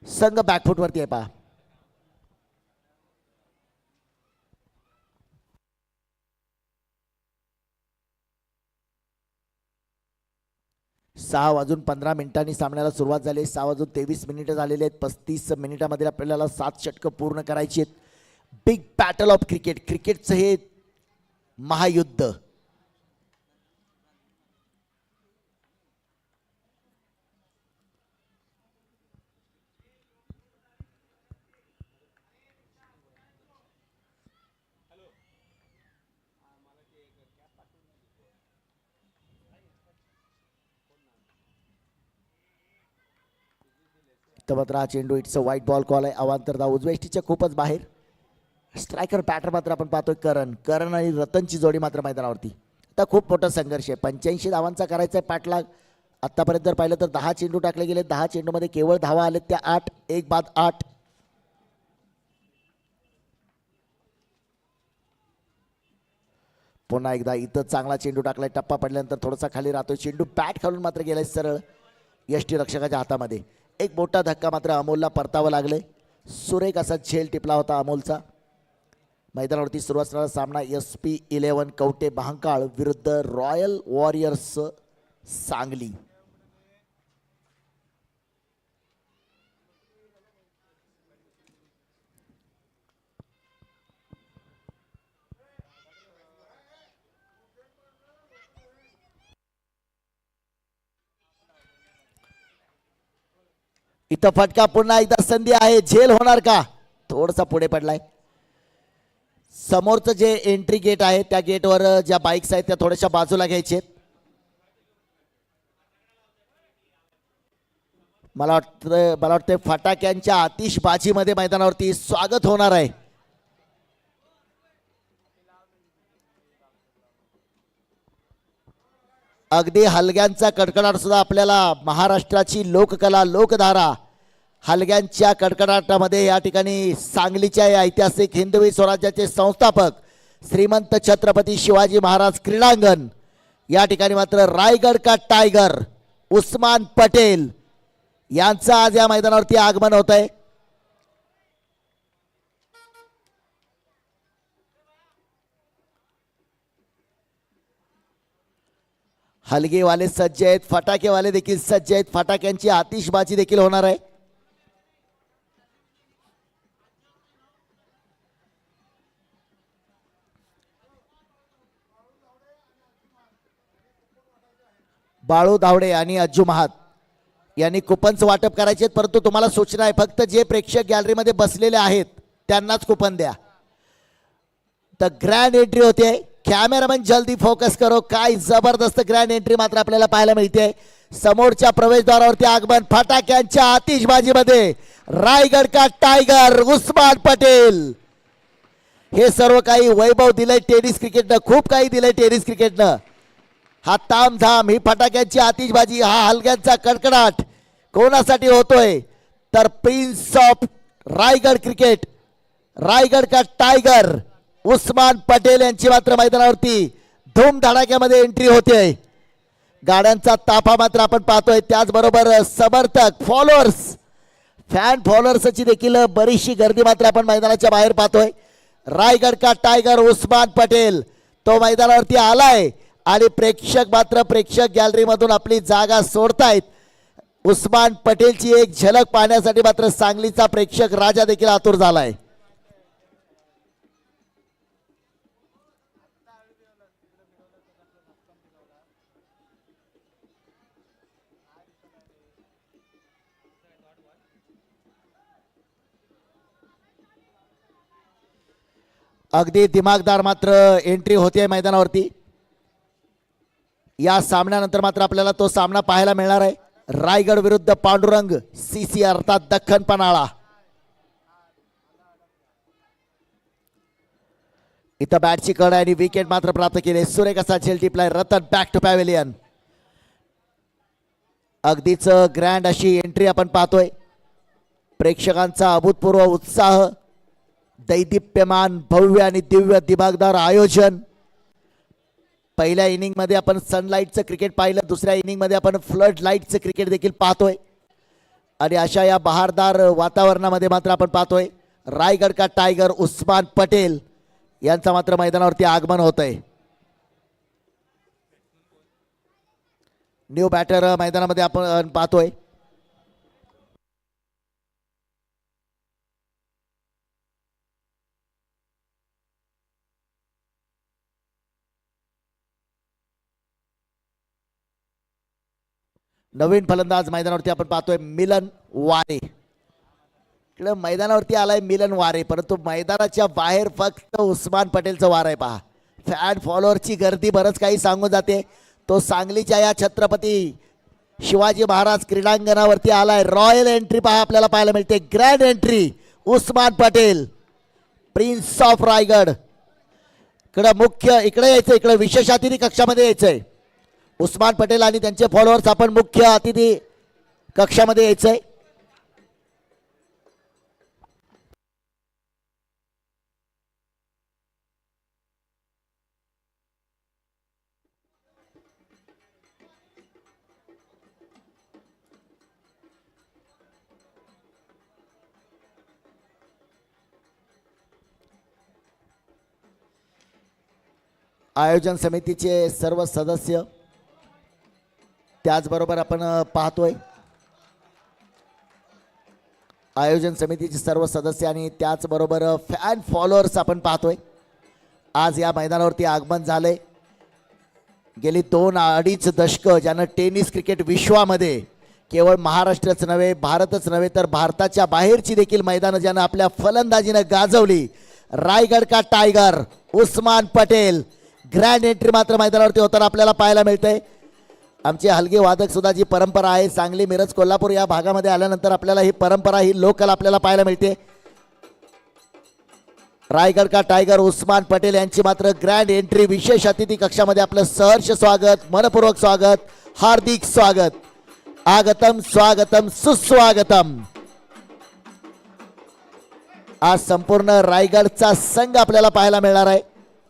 संघ बॅकफुटवरती आहे पहा. सहा वाजून 15 मिनिटांनी सामन्याला सुरुवात झाली. 6 वाजून 23 मिनिटं झालेले आहेत. 35 मिनिटामध्ये आपल्याला 7 षटकं पूर्ण करायची आहेत. Big battle of cricket. क्रिकेटचं हे महायुद्ध. तर मात्र हा चेंडू it's a white ball call आहे. अवांतर धाव उजव्या इष्टीच्या खूपच बाहेर. स्ट्रायकर बॅटर मात्र आपण पाहतोय करण आणि रतनची जोडी मात्र मैदानावरती. आता खूप मोठा संघर्ष आहे. 85 धावांचा करायचा आहे पाठलाग. आतापर्यंत जर पाहिलं तर 10 चेंडू टाकले गेले. 10 चेंडूमध्ये केवळ धावा आलेत त्या 8. 1 बाद 8. पुन्हा एकदा इथं चांगला चेंडू टाकलाय. टप्पा पडल्यानंतर थोडासा खाली राहतोय. चेंडू बॅट खालून मात्र गेलाय सरळ यष्टी रक्षकाच्या हातामध्ये. एक मोठा धक्का मात्र अमोलला परतावं लागले. सुरेख असा झेल टिपला होता अमोलचा. मैदानावरती सुरू असणारा सामना SP11 कवटे बहांकाळ विरुद्ध रॉयल वॉरियर्स सांगली. इथं फटका, पुन्हा एकदा संधी आहे, झेल होणार का? थोडसा पुढे पडलाय. समोरचं जे एंट्री गेट आहे त्या गेटवर ज्या बाईक्स आहेत त्या थोड्याशा बाजूला घ्यायचे. मला वाटतं फटाक्यांच्या आतिषबाजीमध्ये मैदानावरती स्वागत होणार आहे. अगदी हलग्यांचा कडकडाट सुद्धा आपल्याला महाराष्ट्राची लोककला लोकधारा हलग्यांच्या कडकडाटामध्ये या ठिकाणी सांगलीच्या ऐतिहासिक हिंदवी स्वराज्याचे संस्थापक श्रीमंत छत्रपती शिवाजी महाराज क्रीडांगण या ठिकाणी मात्र रायगड का टायगर उस्मान पटेल यांचं आज या मैदानावरती आगमन होत आहे. हलगेवाले सज्ज आहेत, फटाकेवाले देखील सज्ज आहेत. फटाक्यांची आतिषबाजी देखील होणार आहे. बाळू धावडे आणि अज्जू महात यांनी कुपन्स वाटप करायचे, परंतु तुम्हाला सूचना आहे फक्त जे प्रेक्षक गॅलरीमध्ये बसलेले आहेत त्यांनाच कुपन द्या. तर ग्रँड एंट्री होते. कॅमेरामॅन जल्दी फोकस करो. काय जबरदस्त ग्रँड एंट्री मात्र आपल्याला पाहायला मिळते. समोरच्या प्रवेशद्वारावरती आगमन, फटाक्यांच्या आतिषबाजीमध्ये रायगड का टायगर उस्मान पटेल. हे सर्व काही वैभव दिलंय टेनिस क्रिकेटनं, खूप काही दिलंय टेनिस क्रिकेटनं. हा तामझाम, ही फटाक्यांची आतिषबाजी, हा हलग्यांचा कडकडाट कोणासाठी होतोय? तर prince of Raigad cricket, Raigad का टायगर उस्मान पटेल यांची मात्र मैदानावरती धूमधडाक्यामध्ये एंट्री होते. गाड्यांचा ताफा मात्र आपण पाहतोय. त्याचबरोबर समर्थक फॉलोअर्स, फॅन फॉलोअर्सची देखील बरीचशी गर्दी मात्र आपण मैदानाच्या बाहेर पाहतोय. रायगड का टायगर उस्मान पटेल तो मैदानावरती आलाय आणि प्रेक्षक गॅलरीमधून आपली जागा सोडतायत. उस्मान पटेलची एक झलक पाहण्यासाठी मात्र सांगलीचा प्रेक्षक राजा देखील आतुर झालाय. अगदी दिमागदार मात्र एंट्री होते मैदानावरती. या सामन्यानंतर मात्र आपल्याला तो सामना पाहायला मिळणार आहे. रायगड विरुद्ध पांडुरंग सीसी अर्थात दख्खन पन्हाळा. इथं बॅटची कड आहे आणि विकेट मात्र प्राप्त केले. सुरेख असा झेल टिपलाय. Ratan back to pavilion. अगदीच ग्रँड अशी एंट्री आपण पाहतोय. प्रेक्षकांचा अभूतपूर्व उत्साह, दैदिप्यमान भव्य आणि दिव्य दिमागदार आयोजन. पहिल्या इनिंग मध्ये आपण सनलाइटचं क्रिकेट पाहिलं, दुसऱ्या इनिंग मध्ये आपण फ्लड लाईटचं क्रिकेट देखील पाहतोय. आणि अशा या बहारदार वातावरणामध्ये मात्र आपण पाहतोय रायगड का टायगर उस्मान पटेल यांचा मात्र मैदानावरती आगमन होत आहे. न्यू बॅटर मैदानामध्ये आपण पाहतोय. नवीन फलंदाज मैदानावरती आपण पाहतोय मिलन वारे. इकडे मैदानावरती आलाय मिलन वारे, परंतु मैदानाच्या बाहेर फक्त उस्मान पटेलचं वार आहे. पहा, फॅन फॉलोअरची गर्दी बरंच काही सांगून जाते. तो सांगलीच्या या छत्रपती शिवाजी महाराज क्रीडांगणावरती आलाय. रॉयल एंट्री पहा आपल्याला पाहायला मिळते. Grand entry Usman Patel prince of Raigad. इकडे यायचं, इकडे विशेष अतिथी कक्षामध्ये यायचंय. उस्मान पटेल आणि त्यांचे फॉलोअर्स आपण मुख्य अतिथी कक्षामध्ये यायचंय. आयोजन समितीचे सर्व सदस्य, त्याचबरोबर आपण पाहतोय आयोजन समितीचे सर्व सदस्य आणि त्याचबरोबर फॅन फॉलोअर्स आपण पाहतोय. आज या मैदानावरती आगमन झालंय. गेली 2-2.5 दशकं ज्यानं टेनिस क्रिकेट विश्वामध्ये केवळ महाराष्ट्रच नव्हे, भारतच नव्हे, तर भारताच्या बाहेरची देखील मैदानं ज्यानं आपल्या फलंदाजीनं गाजवली. रायगड का tiger Usman Patel grand entry मात्र मैदानावरती होताना आपल्याला पाहायला मिळते. आमचे हलगे वादक सुद्धा जी परंपरा आहे, सांगली, मिरज, कोल्हापूर या भागामध्ये आल्यानंतर आपल्याला ही परंपरा, ही लोकल आपल्याला पाहायला मिळते. रायगड का टायगर उस्मान पटेल यांची मात्र ग्रँड एंट्री. विशेष अतिथी कक्षामध्ये आपलं सहर्ष स्वागत, मनपूर्वक स्वागत, हार्दिक स्वागत. आगतम स्वागतम सुस्वागतम. आज संपूर्ण रायगडचा संघ आपल्याला पाहायला मिळणार आहे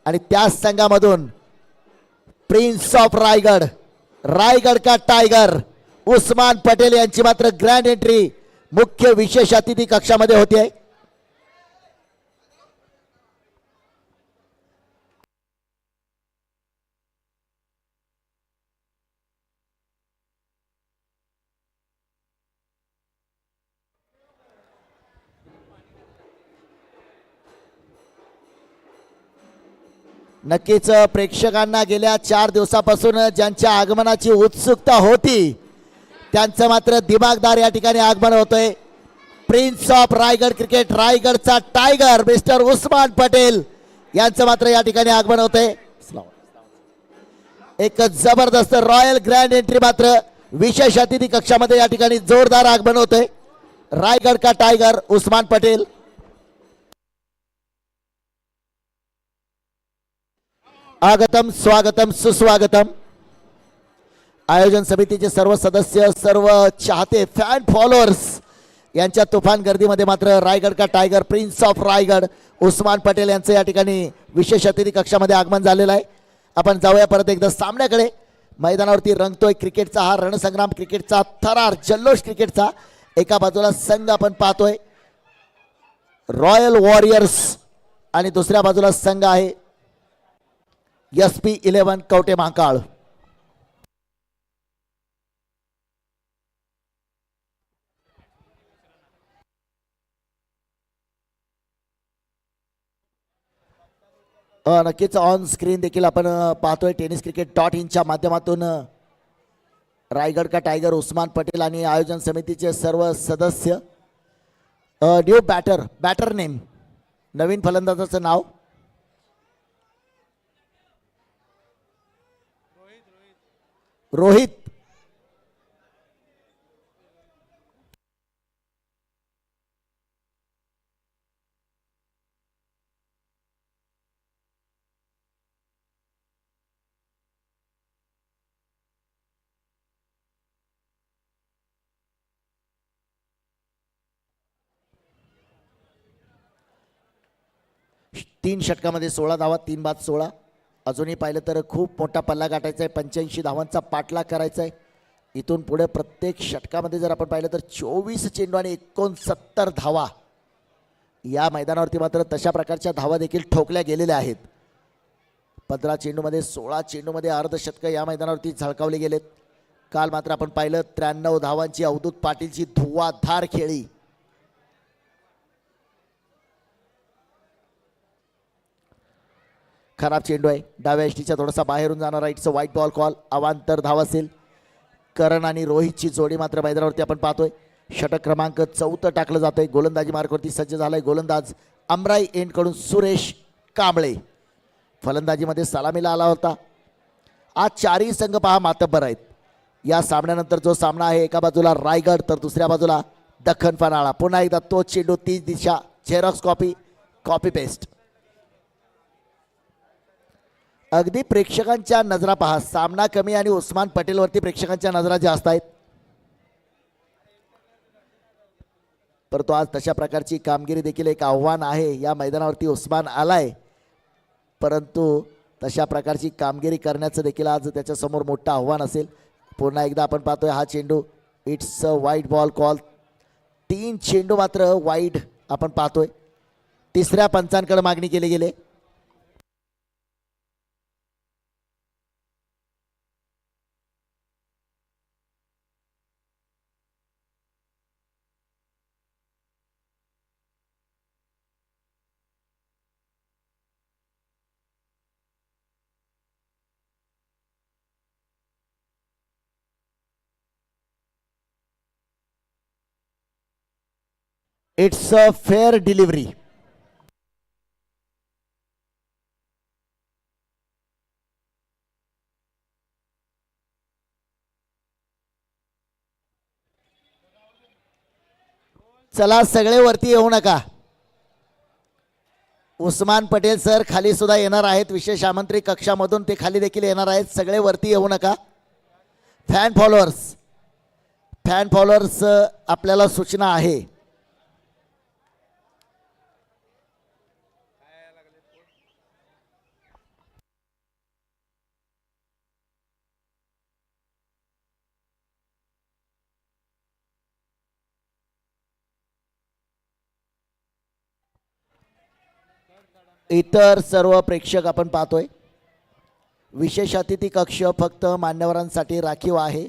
आणि त्या संघामधून प्रिन्स ऑफ रायगड, रायगड का टायगर उस्मान पटेल यांची मात्र ग्रँड एंट्री मुख्य विशेष अतिथी कक्षामध्ये होते. नक्कीच प्रेक्षकांना गेल्या 4 दिवसापासून ज्यांच्या आगमनाची उत्सुकता होती त्यांचं मात्र दिमागदार या ठिकाणी आगमन होतंय. प्रिन्स ऑफ रायगड क्रिकेट, रायगडचा टायगर मिस्टर उस्मान पटेल यांचं मात्र या ठिकाणी आगमन होतंय. एक जबरदस्त रॉयल ग्रँड एंट्री मात्र विशेष अतिथी कक्षामध्ये या ठिकाणी जोरदार आगमन होतंय. रायगड का टायगर उस्मान पटेल. आगतम स्वागतम सुस्वागतम. आयोजन समितीचे सर्व सदस्य, सर्व चाहते, फॅन फॉलोअर्स यांच्या तुफान गर्दीमध्ये मात्र रायगड का tiger prince of Raigad Usman Patel यांचं या ठिकाणी विशेष अतिथी कक्षामध्ये आगमन झालेलं आहे. आपण जाऊया परत एकदा सामन्याकडे. मैदानावरती रंगतोय क्रिकेटचा हा रणसंग्राम, क्रिकेटचा थरार, जल्लोष क्रिकेटचा. एका बाजूला संघ आपण पाहतोय रॉयल वॉरियर्स आणि दुसऱ्या बाजूला संघ आहे SP11 कवटे महाकाळ. नक्कीच ऑन स्क्रीन देखील आपण पाहतोय tenniscricket.in च्या माध्यमातून रायगड का टायगर उस्मान पटेल आणि आयोजन समितीचे सर्व सदस्य. न्यू बॅटर नेम, नवीन फलंदाजाचं नाव रोहित. तीन षटकामध्ये 16 धावा, 3 बाद 16. अजूनही पाहिलं तर खूप मोठा पल्ला गाठायचा आहे. 85 धावांचा पाठलाग करायचा आहे. इथून पुढे प्रत्येक षटकामध्ये जर आपण पाहिलं तर 24 चेंडू आणि 69 धावा या मैदानावरती मात्र तशा प्रकारच्या धावा देखील ठोकल्या गेलेल्या आहेत. 15 चेंडूमध्ये 16 चेंडूमध्ये अर्धशतक या मैदानावरती झळकावले गेलेत. काल मात्र आपण पाहिलं 93 धावांची अवधूत पाटीलची धुवाधार खेळी. खराब चेंडू आहे, डाव्या एष्टीच्या थोडासा बाहेरून जाणारा, it's a white ball call. अवांतर धाव असेल. करण आणि रोहितची जोडी मात्र मैदानावरती आपण पाहतोय. षटक क्रमांक 4 टाकलं जातंय. गोलंदाजी मार्कवरती सज्ज झालाय गोलंदाज अमराई एंडकडून सुरेश कांबळे. फलंदाजीमध्ये सलामीला आला होता. आज चारही संघ पहा मातब्बर आहेत. या सामन्यानंतर जो सामना आहे, एका बाजूला रायगड तर दुसऱ्या बाजूला दख्खन पन्हाळा. पुन्हा एकदा तोच चेंडू, तीच दिशा, झेरॉक्स कॉपी पेस्ट. अगदी प्रेक्षकांच्या नजरा पहा, सामना कमी आणि उस्मान पटेलवरती प्रेक्षकांच्या नजरा जास्त आहेत. परंतु आज तशा प्रकारची कामगिरी देखील एक आव्हान आहे. या मैदानावरती उस्मान आलाय, परंतु तशा प्रकारची कामगिरी करण्याचं देखील आज त्याच्यासमोर मोठं आव्हान असेल. पुन्हा एकदा आपण पाहतोय हा चेंडू, it's a wide ball call. 3 चेंडू मात्र वाईड आपण पाहतोय. तिसऱ्या पंचांकडे मागणी केली गेली. It's a fair delivery. चला सगळे वरती येऊ नका. उस्मान पटेल सर खाली सुद्धा येणार आहेत, विशेष आमंत्रित कक्षामधून ते खाली देखील येणार आहेत. सगळे वरती येऊ नका. फॅन फॉलोअर्स आपल्याला सूचना आहे. इतर सर्व प्रेक्षक आपण पाहतोय. विशेष अतिथी कक्ष फक्त मान्यवरांसाठी राखीव आहे,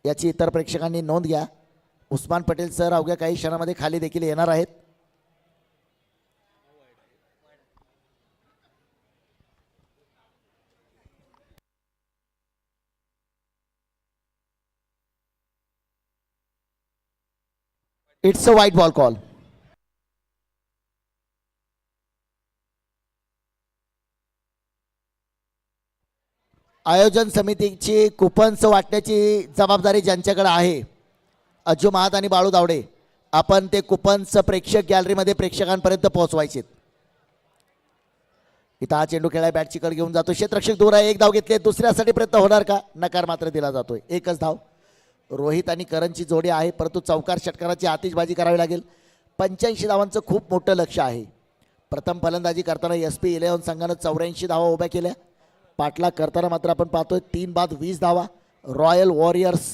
याची इतर प्रेक्षकांनी नोंद घ्या. उस्मान पटेल सर अवघ्या काही क्षणामध्ये खाली देखील येणार आहेत. इट्स अ वाईट बॉल कॉल. आयोजन समितीची कुपन्स वाटण्याची जबाबदारी ज्यांच्याकडे आहे, अज्जू महात आणि बाळू दावडे, आपण ते कुपन्स प्रेक्षक गॅलरीमध्ये प्रेक्षकांपर्यंत पोहोचवायचे. इथं हा चेंडू खेळाय, बॅटची कड घेऊन जातो, क्षेत्ररक्षक दूर आहे. एक धाव घेतली, दुसऱ्यासाठी प्रयत्न होणार का? नकार मात्र दिला जातोय. एकच धाव. रोहित आणि करणची जोडी आहे, परंतु चौकार षटकाराची आतिषबाजी करावी लागेल. 85 धावांचं खूप मोठं लक्ष आहे. प्रथम फलंदाजी करताना SP11 संघानं 84 धावा उभ्या केल्या. पाठलाग करताना मात्र आपण पाहतोय 3 बाद 20 धावा रॉयल वॉरियर्स.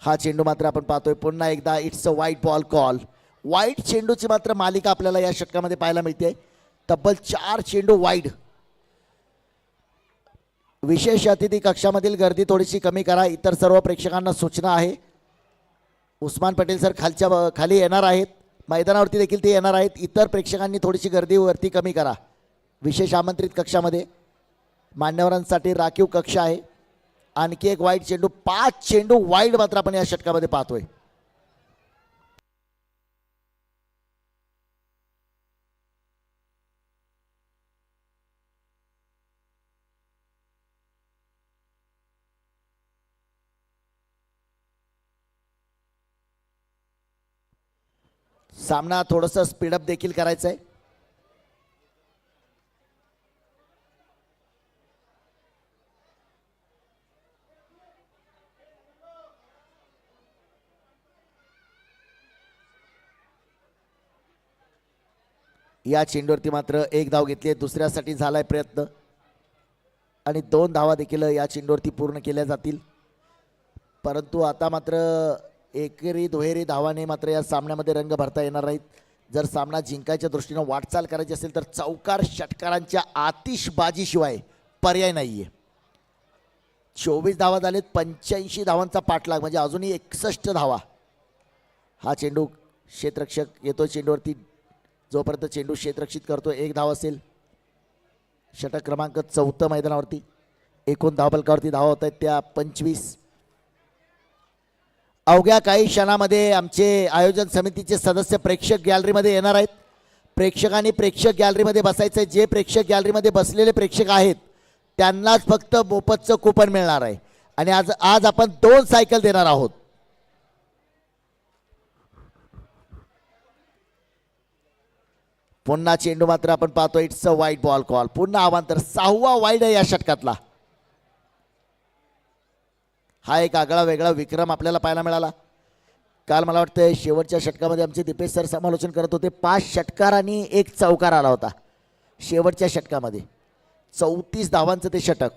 हा चेंडू मात्र आपण पाहतोय पुन्हा एकदा इट्स अ वाईट बॉल कॉल. वाईट चेंडूची मात्र मालिका आपल्याला या षटकामध्ये पाहायला मिळते. तब्बल 4 चेंडू वाईड. विशेष अतिथी कक्षामधील गर्दी थोडीशी कमी करा, इतर सर्व प्रेक्षकांना सूचना आहे. उस्मान पटेल सर खाली येणार आहेत, मैदानावरती देखील ते येणार आहेत. इतर प्रेक्षकांनी थोडीशी गर्दी वरती कमी करा. विशेष आमंत्रित कक्षामध्ये मान्यवरांसाठी राखीव कक्ष आहे. आणखी एक वाईड चेंडू. 5 चेंडू वाईड मात्र आपण या षटकामध्ये पाहतोय. सामना थोडंसं स्पीडअप देखील करायचं आहे. या चेंडूवरती मात्र एक धाव घेतली, दुसऱ्यासाठी झालाय प्रयत्न आणि 2 धावा देखील या चेंडूवरती पूर्ण केल्या जातील. परंतु आता मात्र एकेरी दुहेरी धावाने मात्र या सामन्यामध्ये रंग भरता येणार नाहीत. जर सामना जिंकायच्या दृष्टीने वाटचाल करायची असेल तर चौकार षटकारांच्या आतिषबाजीशिवाय पर्याय नाहीये. 24 धावा झालेत, 85 धावांचा पाठलाग म्हणजे अजूनही 61 धावा. हा चेंडू क्षेत्ररक्षक येतो चेंडूवरती, जोपर्यंत चेंडू क्षेत्ररक्षित करतो 1 धाव असेल. षटक क्रमांक 4 मैदानावरती. एकूण धावफलकावरती धावा होत आहेत त्या 25. अवघ्या काही क्षणामध्ये आमचे आयोजन समितीचे सदस्य प्रेक्षक गॅलरीमध्ये येणार आहेत. प्रेक्षकांनी प्रेक्षक गॅलरीमध्ये बसायचं. जे प्रेक्षक गॅलरीमध्ये बसलेले प्रेक्षक आहेत त्यांनाच फक्त मोफतचं कुपन मिळणार आहे. आणि आज आपण 2 सायकल देणार आहोत. पुन्हा चेंडू मात्र आपण पाहतो इट्स अ वाईट बॉल कॉल. पुन्हा अवांतर 6वा वाईड आहे या षटकातला. हा एक आगळा वेगळा विक्रम आपल्याला पाहायला मिळाला. काल मला वाटतं शेवटच्या षटकामध्ये आमचे दीपेश सर समालोचन करत होते. 5 षटकार आणि 1 चौकार आला होता शेवटच्या षटकामध्ये. 34 धावांचं ते षटक.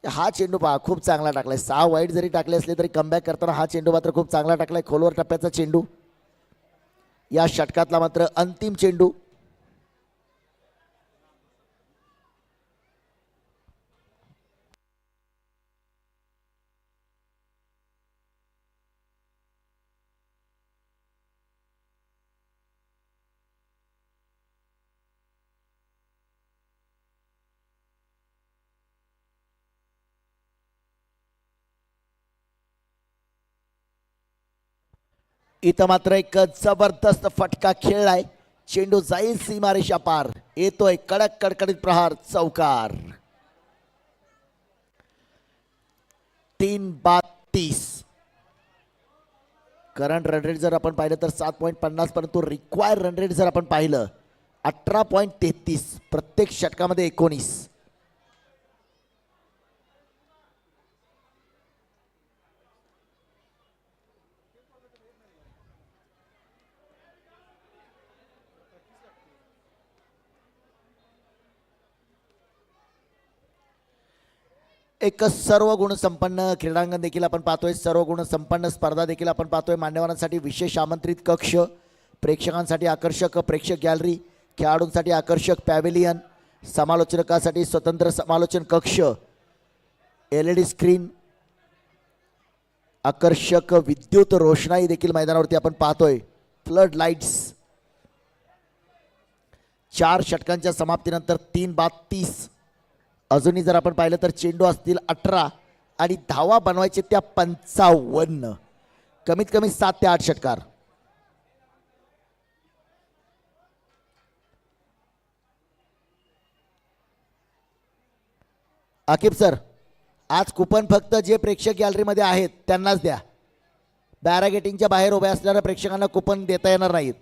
हा चेंडू पहा खूप चांगला टाकलाय. 6 वाईट जरी टाकले असले तरी कमबॅक करताना हा चेंडू मात्र खूप चांगला टाकलाय. खोलवर टप्प्याचा चेंडू, या षटकातला मात्र अंतिम चेंडू. इथं मात्र एक जबरदस्त फटका खेळलाय. चेंडू जाईल सीमारेषा पार. येतोय कडक कडकडीत प्रहार, चौकार. 3-30. करंट रन रेट जर आपण पाहिलं तर 7.50, परंतु रिक्वायर रन रेट जर आपण पाहिलं 18.33. प्रत्येक षटकामध्ये 19. एक सर्व गुण संपन्न क्रीडांगण देखील आपण पाहतोय. सर्व गुण संपन्न स्पर्धा देखील आपण पाहतोय. मान्यवरांसाठी विशेष आमंत्रित कक्ष, प्रेक्षकांसाठी आकर्षक प्रेक्षक गॅलरी, खेळाडूंसाठी आकर्षक पॅव्हेलियन, समालोचकांसाठी स्वतंत्र समालोचन कक्ष, LED स्क्रीन, आकर्षक विद्युत रोषणाई देखील मैदानावरती आपण पाहतोय. Flood lights. 4 षटकांच्या समाप्तीनंतर 3-30. अजूनही जर आपण पाहिलं तर चेंडू असतील 18 आणि धावा बनवायचे त्या 55. कमीत कमी 7 ते 8 षटकार. आकिब सर, आज कुपन फक्त जे प्रेक्षक गॅलरीमध्ये आहेत त्यांनाच द्या. बॅरागेटिंगच्या बाहेर उभ्या असलेल्या प्रेक्षकांना कुपन देता येणार नाहीत.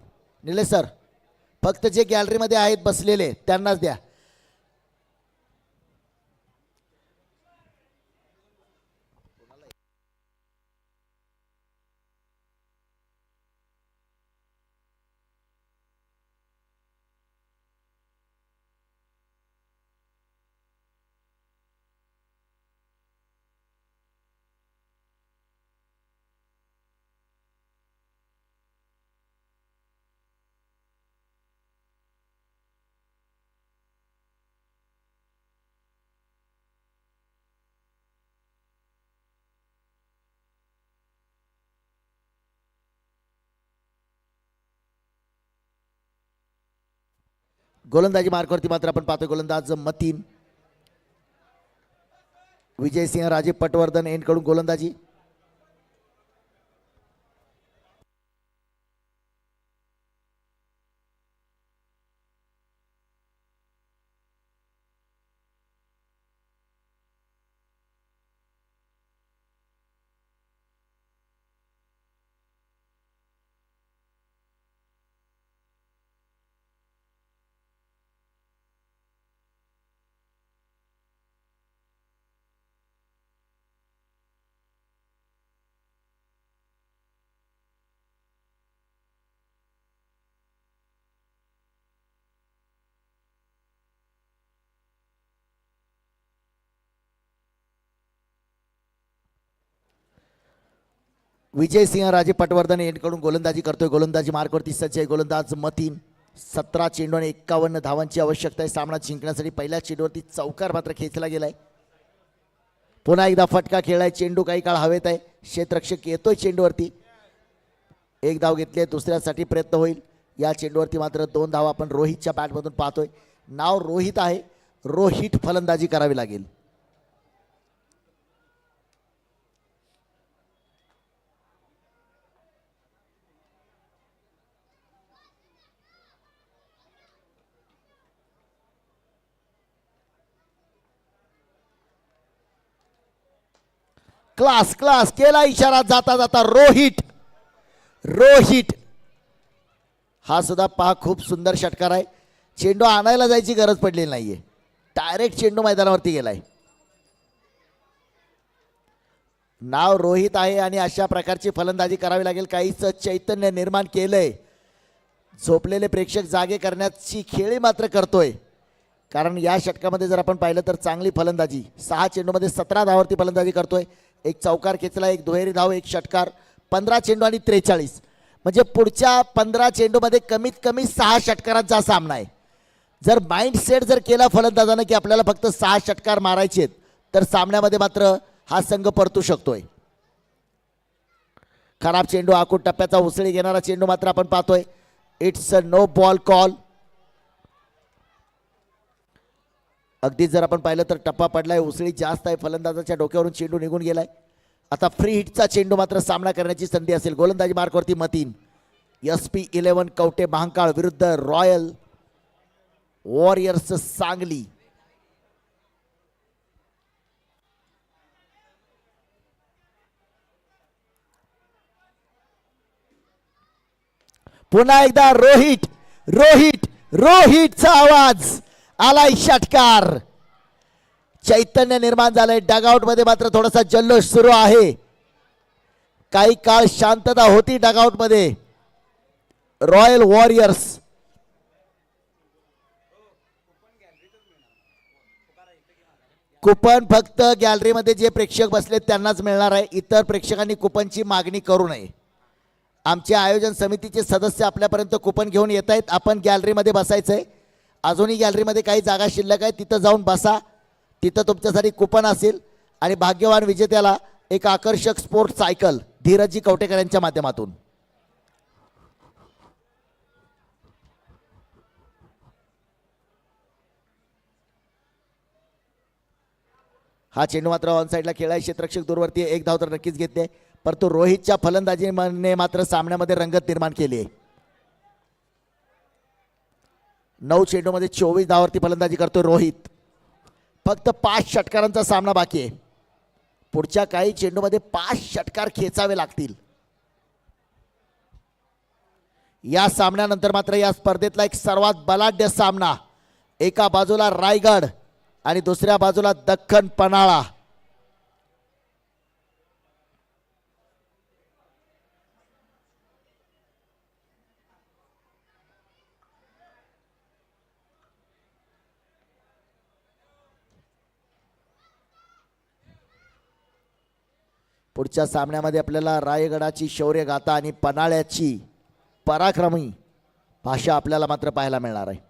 निलेश सर, फक्त जे गॅलरीमध्ये आहेत बसलेले त्यांनाच द्या. गोलंदाजी मार्कवरती मात्र आपण पाहतोय गोलंदाज मतीन. विजयसिंह राजे पटवर्धन यांकडून गोलंदाजी. विजयसिंह राजे पटवर्धन यांकडून गोलंदाजी करतोय. गोलंदाजी मार्कवरती सज्ज आहे गोलंदाज मतीन. 17 चेंडू आणि 51 धावांची आवश्यकता आहे सामना जिंकण्यासाठी. पहिल्या चेंडूवरती चौकार मात्र खेचला गेलाय. पुन्हा एकदा फटका खेळलाय. चेंडू काही काळ हवेत आहे. क्षेत्ररक्षक येतोय चेंडूवरती. एक धाव घेतली आहे. दुसऱ्यासाठी प्रयत्न होईल. या चेंडूवरती मात्र 2 धावा आपण रोहितच्या बॅटमधून पाहतोय. नाव रोहित आहे. रोहित फलंदाजी करावी लागेल. क्लास क्लास केला इशारा. जाता जाता रोहित. रोहित हा सुद्धा पहा खूप सुंदर षटकार आहे. चेंडू आणायला जायची गरज पडलेली नाहीये. डायरेक्ट चेंडू मैदानावरती गेलाय. नाव रोहित आहे आणि अशा प्रकारची फलंदाजी करावी लागेल. काहीच चैतन्य निर्माण केलंय. झोपलेले प्रेक्षक जागे करण्याची खेळी मात्र करतोय. कारण या षटकामध्ये जर आपण पाहिलं तर चांगली फलंदाजी, 6 चेंडूमध्ये 17 धावावरती फलंदाजी करतोय. एक चौकार खेचला, एक दुहेरी धाव, एक षटकार, 15 चेंडू आणि 43. म्हणजे पुढच्या 15 चेंडूमध्ये कमीत कमी 6 षटकारांचा सामना आहे. जर माइंडसेट जर केला फलंदाजानं की आपल्याला फक्त 6 षटकार मारायचे आहेत, तर सामन्यामध्ये मात्र हा संघ परतू शकतोय. खराब चेंडू, आखूड टप्प्याचा उसळी घेणारा चेंडू मात्र आपण पाहतोय. It's a no ball call. अगदीच जर आपण पाहिलं तर टप्पा पडलाय, उसळी जास्त आहे, फलंदाजाच्या डोक्यावरून चेंडू निघून गेलाय. आता फ्री हिटचा चेंडू मात्र सामना करण्याची संधी असेल. गोलंदाजी मार्कवरती मतीन. SP11 कवटे महांकाळ विरुद्ध रॉयल वॉरियर्स सांगली. पुन्हा एकदा रोहित रोहित रोहितचा आवाज आलाय. षटकार, चैतन्य निर्माण झालंय. डगआउट मध्ये मात्र थोडासा जल्लोष सुरू आहे. काही काळ शांतता होती डगआउट मध्ये. रॉयल वॉरियर्स कुपन फक्त गॅलरीमध्ये जे प्रेक्षक बसलेत त्यांनाच मिळणार आहे. इतर प्रेक्षकांनी कुपनची मागणी करू नये. आमचे आयोजन समितीचे सदस्य आपल्यापर्यंत कुपन घेऊन येत आहेत. आपण गॅलरीमध्ये बसायचंय. अजूनही गॅलरीमध्ये काही जागा शिल्लक आहे, तिथं जाऊन बसा. तिथं तुमच्यासाठी कुपन असेल आणि भाग्यवान विजेत्याला एक आकर्षक स्पोर्ट्स सायकल धीरजी कवटेकर यांच्या माध्यमातून. हा चेंडू मात्र ऑन साईडला खेळाय. क्षेत्ररक्षक दूरवरती, एक धाव तर नक्कीच घेते, परंतु रोहितच्या फलंदाजीने मात्र सामन्यामध्ये रंगत निर्माण केली आहे. 9 चेंडूमध्ये 24 धावावरती फलंदाजी करतोय रोहित. फक्त 5 षटकारांचा सामना बाकी आहे. पुढच्या काही चेंडूमध्ये 5 षटकार खेचावे लागतील. या सामन्यानंतर मात्र या स्पर्धेतला एक सर्वात बलाढ्य सामना. एका बाजूला रायगड आणि दुसऱ्या बाजूला दख्खन पन्हाळा. पुढच्या सामन्यामध्ये आपल्याला रायगडाची शौर्य गाथा आणि पन्हाळ्याची पराक्रमी भाषा आपल्याला मात्र पाहायला मिळणार आहे.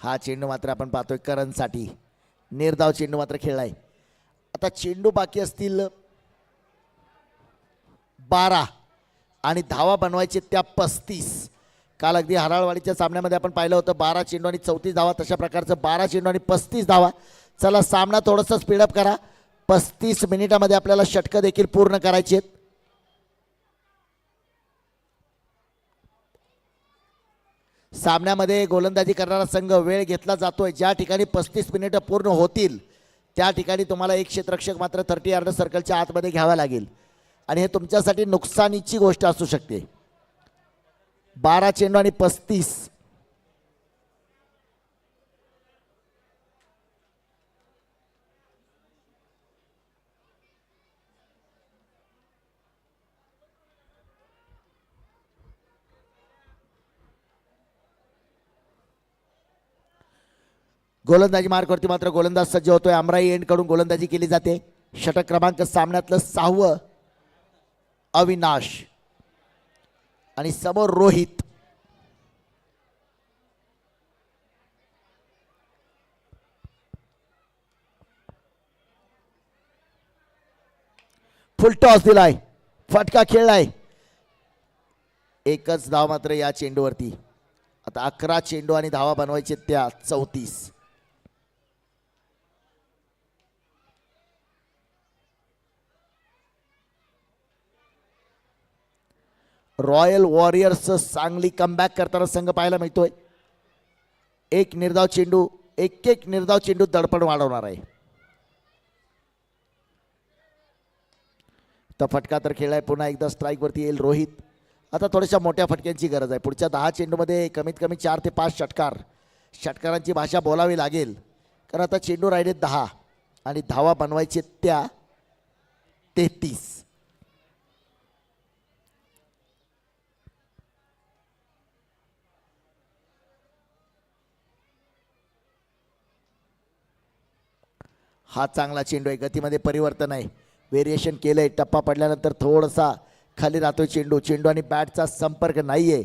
हा चेंडू मात्र आपण पाहतोय करणसाठी. निर्धाव चेंडू मात्र खेळलाय. आता चेंडू बाकी असतील 12 आणि धावा बनवायचे त्या 35. काल अगदी हराळवाडीच्या सामन्यामध्ये आपण पाहिलं होतं 12 चेंडू आणि 34 धावा. तशा प्रकारचं 12 चेंडू आणि 35 धावा. चला सामना थोडासा स्पीडअप करा. 35 मिनिटामध्ये आपल्याला षटकं देखील पूर्ण करायची आहेत. सामन्यामध्ये गोलंदाजी करणारा संघ वेळ घेतला जातोय. ज्या ठिकाणी 35 मिनिटं पूर्ण होतील त्या ठिकाणी तुम्हाला एक क्षेत्ररक्षक मात्र 30 यार्ड सर्कलच्या आतमध्ये घ्यावा लागेल आणि हे तुमच्यासाठी नुकसानीची गोष्ट असू शकते. 12 चेंडू आणि 35. गोलंदाजी मार्कवरती मात्र गोलंदाज सज्ज होतोय. अमराई एंड कडून गोलंदाजी केली जाते. षटक क्रमांक सामन्यातलं 6वं अविनाश आणि समोर रोहित. फुल टॉस दिलाय, फटका खेळलाय. एकच धाव मात्र या चेंडूवरती. आता 11 चेंडू आणि धावा बनवायचे त्या 34. रॉयल वॉरियर्स सांगली कमबॅक करताना संघ पाहायला मिळतोय. एक निर्धाव चेंडू, एक निर्धाव चेंडू दडपण वाढवणार आहे. तर फटका तर खेळाय, पुन्हा एकदा स्ट्राईकवरती येईल रोहित. आता थोड्याशा मोठ्या फटक्यांची गरज आहे. पुढच्या 10 चेंडूमध्ये कमीत कमी 4 ते 5 षटकारांची भाषा बोलावी लागेल. कारण आता चेंडू राहिले 10 आणि धावा बनवायचे त्या 33. हा चांगला चेंडू आहे. गतीमध्ये परिवर्तन आहे, व्हेरिएशन केलंय. टप्पा पडल्यानंतर थोडासा खाली राहतोय चेंडू. चेंडू आणि बॅटचा संपर्क नाहीये.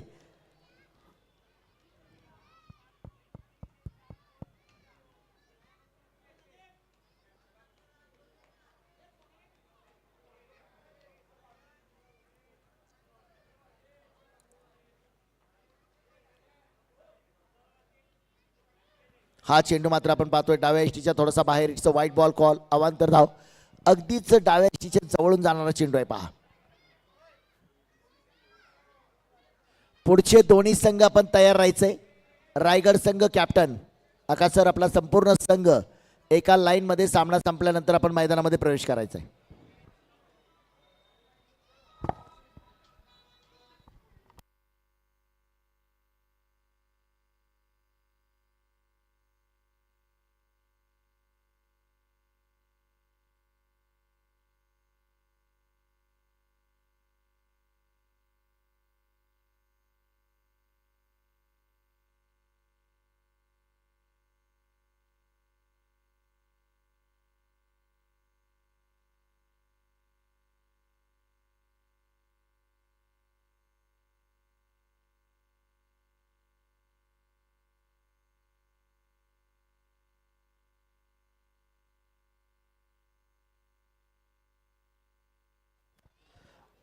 हा चेंडू मात्र आपण पाहतोय डाव्या एष्टीच्या थोडासा बाहेर. इट्स अ वाईट बॉल कॉल. अवांतर धाव. अगदीच डाव्या एष्टीच्या जवळून जाणारा चेंडू आहे. पहा, पुढचे दोन्ही संघ आपण तयार राहायचंय. रायगड संघ कॅप्टन आकाश सर, आपला संपूर्ण संघ एका लाईन मध्ये सामना संपल्यानंतर आपण मैदानामध्ये प्रवेश करायचा आहे.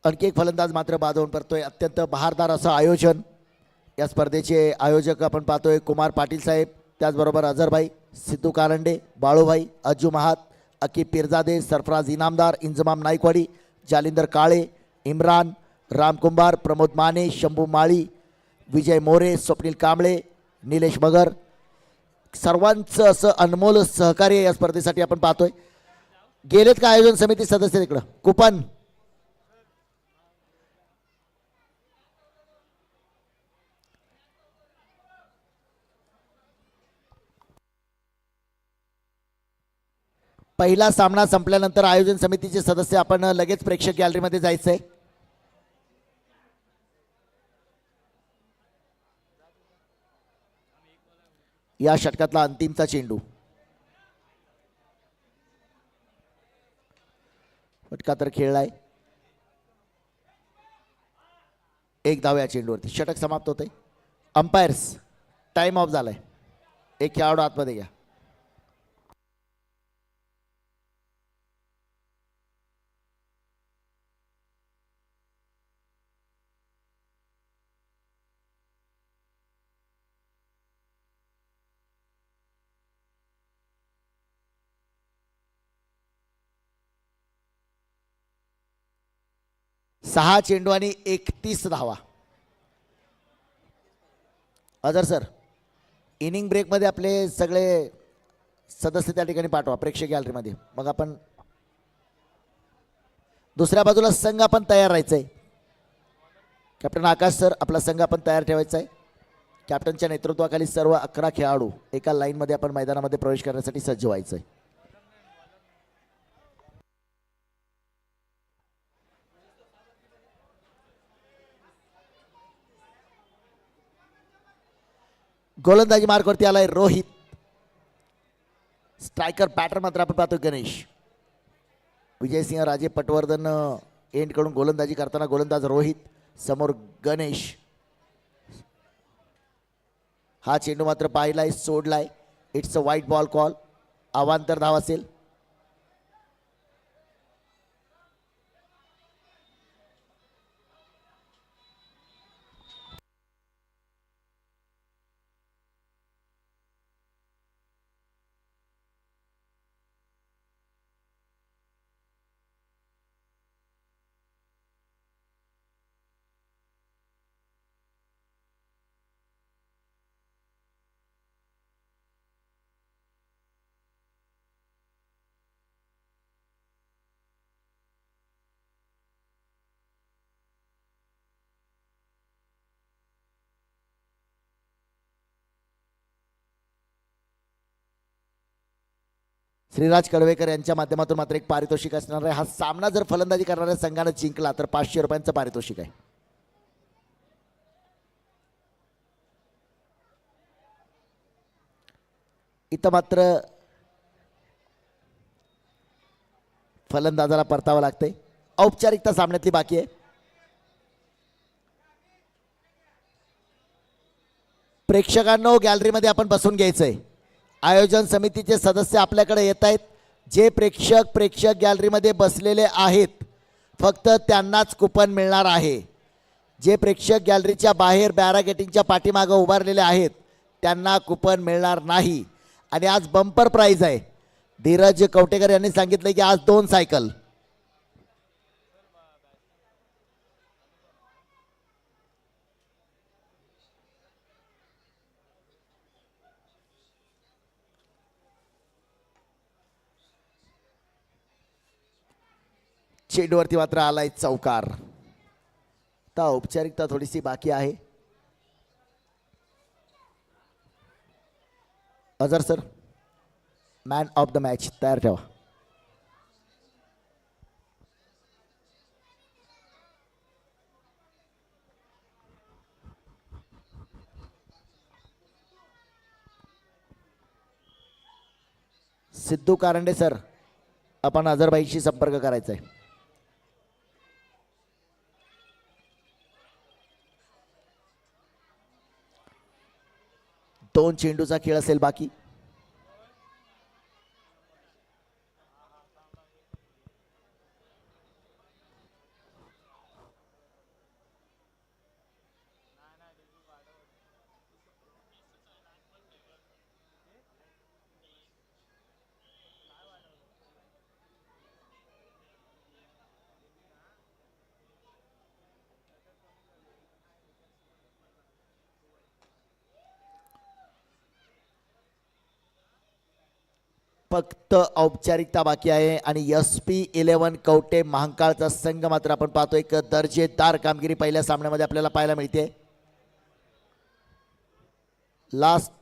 आणखी एक फलंदाज मात्र बाद होऊन परतोय. अत्यंत बहारदार असं आयोजन. या स्पर्धेचे आयोजक आपण पाहतोय कुमार पाटील साहेब, त्याचबरोबर अझरभाई, सिद्धू कारंडे, बाळूभाई, अज्जू महात, अकीब पिरजादे, सरफराज इनामदार, इंजमाम नाईकवाडी, जालिंदर काळे, इम्रान, राम कुंभार, प्रमोद माने, शंभू माळी, विजय मोरे, स्वप्नील कांबळे, निलेश मगर, सर्वांचं असं अनमोल सहकार्य या स्पर्धेसाठी आपण पाहतोय. गेलेत का आयोजन समिती सदस्य तिकडं? कुपन पहिला सामना संपल्यानंतर आयोजन समितीचे सदस्य आपण लगेच प्रेक्षक गॅलरीमध्ये जायचंय. या षटकातला अंतिमचा चेंडू. फटका तर खेळलाय. एक धाव या चेंडूवरती. षटक समाप्त होते. अंपायर्स टाइम ऑफ झालाय. एक खेळाडू आतमध्ये घ्या. सहा चेंडू आणि 31 धावा. अजर सर, इनिंग ब्रेकमध्ये आपले सगळे सदस्य त्या ठिकाणी पाठवा प्रेक्षक गॅलरीमध्ये. मग आपण दुसऱ्या बाजूला संघ आपण तयार राहायचंय. कॅप्टन आकाश सर, आपला संघ आपण तयार ठेवायचा आहे. कॅप्टनच्या नेतृत्वाखाली सर्व 11 खेळाडू एका लाईनमध्ये आपण मैदानामध्ये प्रवेश करण्यासाठी सज्ज व्हायचंय. गोलंदाजी मार्कवरती आलाय रोहित. स्ट्रायकर बॅटर मात्र आपण पाहतो गणेश. विजयसिंह राजे पटवर्धन एंड कडून गोलंदाजी करताना गोलंदाज रोहित, समोर गणेश. हा चेंडू मात्र पाहिलाय, सोडलाय. इट्स अ वाईट बॉल कॉल. अवांतर धाव असेल. श्रीराज कडवेकर यांच्या माध्यमातून मात्र एक पारितोषिक असणार आहे. हा सामना जर फलंदाजी करणाऱ्या संघानं जिंकला तर 500 रुपयांचं पारितोषिक आहे. इथं मात्र फलंदाजाला परतावं लागतंय. औपचारिकता सामन्यातली बाकी आहे. प्रेक्षकांनो, गॅलरीमध्ये आपण बसून घ्यायचंय. आयोजन समितीचे सदस्य आपल्याकडे येत आहेत. जे प्रेक्षक गॅलरीमध्ये बसलेले आहेत फक्त त्यांनाच कुपन मिळणार आहे. जे प्रेक्षक गॅलरीच्या बाहेर बॅरागेटिंगच्या पाठीमागं उभारलेले आहेत त्यांना कुपन मिळणार नाही. आणि आज बंपर प्राइज आहे. धीरज कवटेकर यांनी सांगितलं की आज 2 सायकल. चेंडूवरती मात्र आलाय चौकार. आता औपचारिकता थोडीशी बाकी आहे. अजर sir, man of the match तयार ठेवा. सिद्धू कारंडे सर, आपण अझरबाईशी संपर्क करायचा आहे. दोन चेंडूचा खेळ असेल बाकी. फक्त औपचारिकता बाकी आहे. आणि SP11 कवटे महांकाळचा संघ मात्र आपण पाहतो एक दर्जेदार कामगिरी पहिल्या सामन्यामध्ये आपल्याला पाहायला मिळते. लास्ट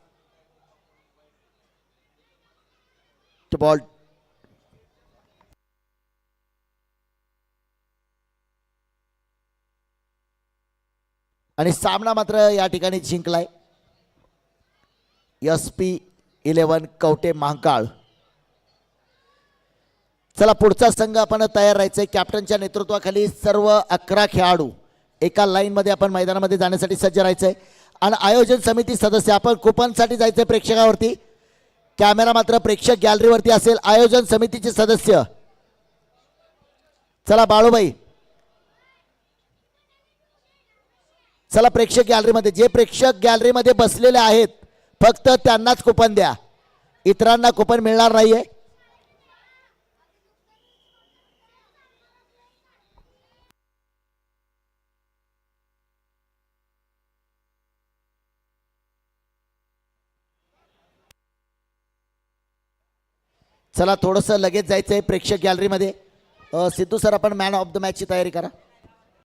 बॉल आणि सामना मात्र या ठिकाणी जिंकलाय SP11 कवटे महांकाळ. चला पुढचा संघ आपण तयार राहायचंय. कॅप्टनच्या नेतृत्वाखाली सर्व 11 खेळाडू एका लाईन मध्ये आपण मैदानामध्ये जाण्यासाठी सज्ज राहायचंय. आणि आयोजन समिती सदस्य आपण कुपनसाठी जायचंय प्रेक्षकावरती. कॅमेरा मात्र प्रेक्षक गॅलरीवरती असेल. आयोजन समितीचे सदस्य चला बाळूबाई, चला प्रेक्षक गॅलरीमध्ये. जे प्रेक्षक गॅलरीमध्ये बसलेले आहेत फक्त त्यांनाच कुपन द्या, इतरांना कुपन मिळणार नाहीये. चला थोडंसं लगेच जायचंय प्रेक्षक गॅलरीमध्ये. सिद्धू सर, आपण मॅन ऑफ द मॅचची तयारी करा.